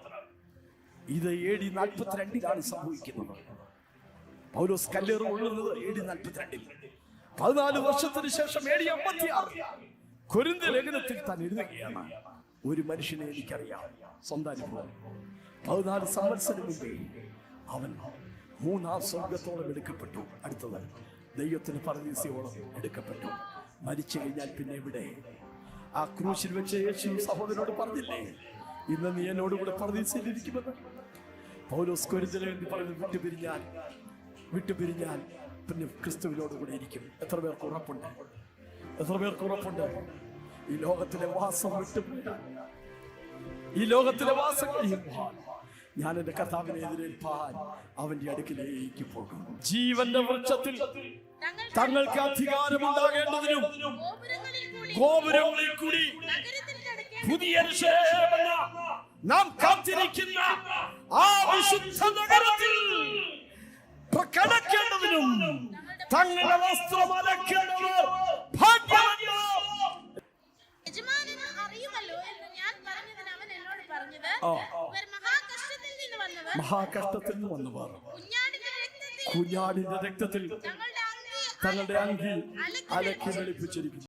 ഇത് AD 42 സംഭവിക്കുന്നത്. പൗലോസ് കല്ലേറ് കൊള്ളുന്നത് AD 42. 14 വർഷത്തിന് ശേഷം AD 56 കൊരിന്ത്യ ലേഖനത്തിൽ താൻ എഴുതുകയാണ്, ഒരു മനുഷ്യനെ എനിക്കറിയാം, സ്വന്തം അനുഭവം. 14 സംവത്സരം മുമ്പേ അവൻ 3-ാം സ്വർഗത്തോളം എടുക്കപ്പെട്ടു. അടുത്തത് ദൈവത്തിന് പരദീസയോളം എടുക്കപ്പെട്ടു. മരിച്ചു കഴിഞ്ഞാൽ പിന്നെ ഇവിടെ? ആ ക്രൂശിൽ വെച്ച് യേശു സഹോദരനോട് പറഞ്ഞില്ലേ, ഇന്ന് നീ എന്നോടുകൂടെ പരദീസയിലിരിക്കുമെന്ന്? പൗലോസ് കൊരിന്ത്യയിൽ പറഞ്ഞു, വിട്ടുപിരിഞ്ഞാൽ പിന്നെ ക്രിസ്തുവിനോടുകൂടെ ഇരിക്കും. എത്ര പേർക്ക് ഉറപ്പുണ്ട്? എത്ര പേർക്ക് ഉറപ്പുണ്ട്? ഈ ലോകത്തിലെ വാസം വിട്ടുപോയാൽ, ഈ ലോകത്തിലെ വാസം കഴിയുമ്പോൾ ഞാൻ എന്റെ കർത്താവിനെ എതിരേൽപ്പാൻ അവന്റെ അടുക്കിലേക്ക് പോകും. ജീവന്റെ വൃക്ഷത്തിൽ തങ്ങൾക്ക് അധികാരമുണ്ടാകേണ്ടതിനും ഗോപുരങ്ങളിൽ കൂടി പുതിയ യെരൂശലേമെന്ന നാം കാത്തിരിക്കുന്ന ആ വിശുദ്ധ നഗരത്തിൽ കടക്കേണ്ടതിനും തങ്ങളുടെ വസ്ത്രം അലക്കേണ്ടവർ ഭാഗ്യവാന്മാർ. യജമാനന് അറിയുമല്ലോ എന്ന് ഞാൻ പറഞ്ഞതിന് അവൻ എന്നോട് പറഞ്ഞത്, ഇവർ മഹാകഷ്ടത്തിൽ നിന്ന് വന്നവർ കുഞ്ഞാടിന്റെ രക്തത്തിൽ തങ്ങളുടെ അങ്കി അലക്കി വെളുപ്പിച്ചിരിക്കുന്നു.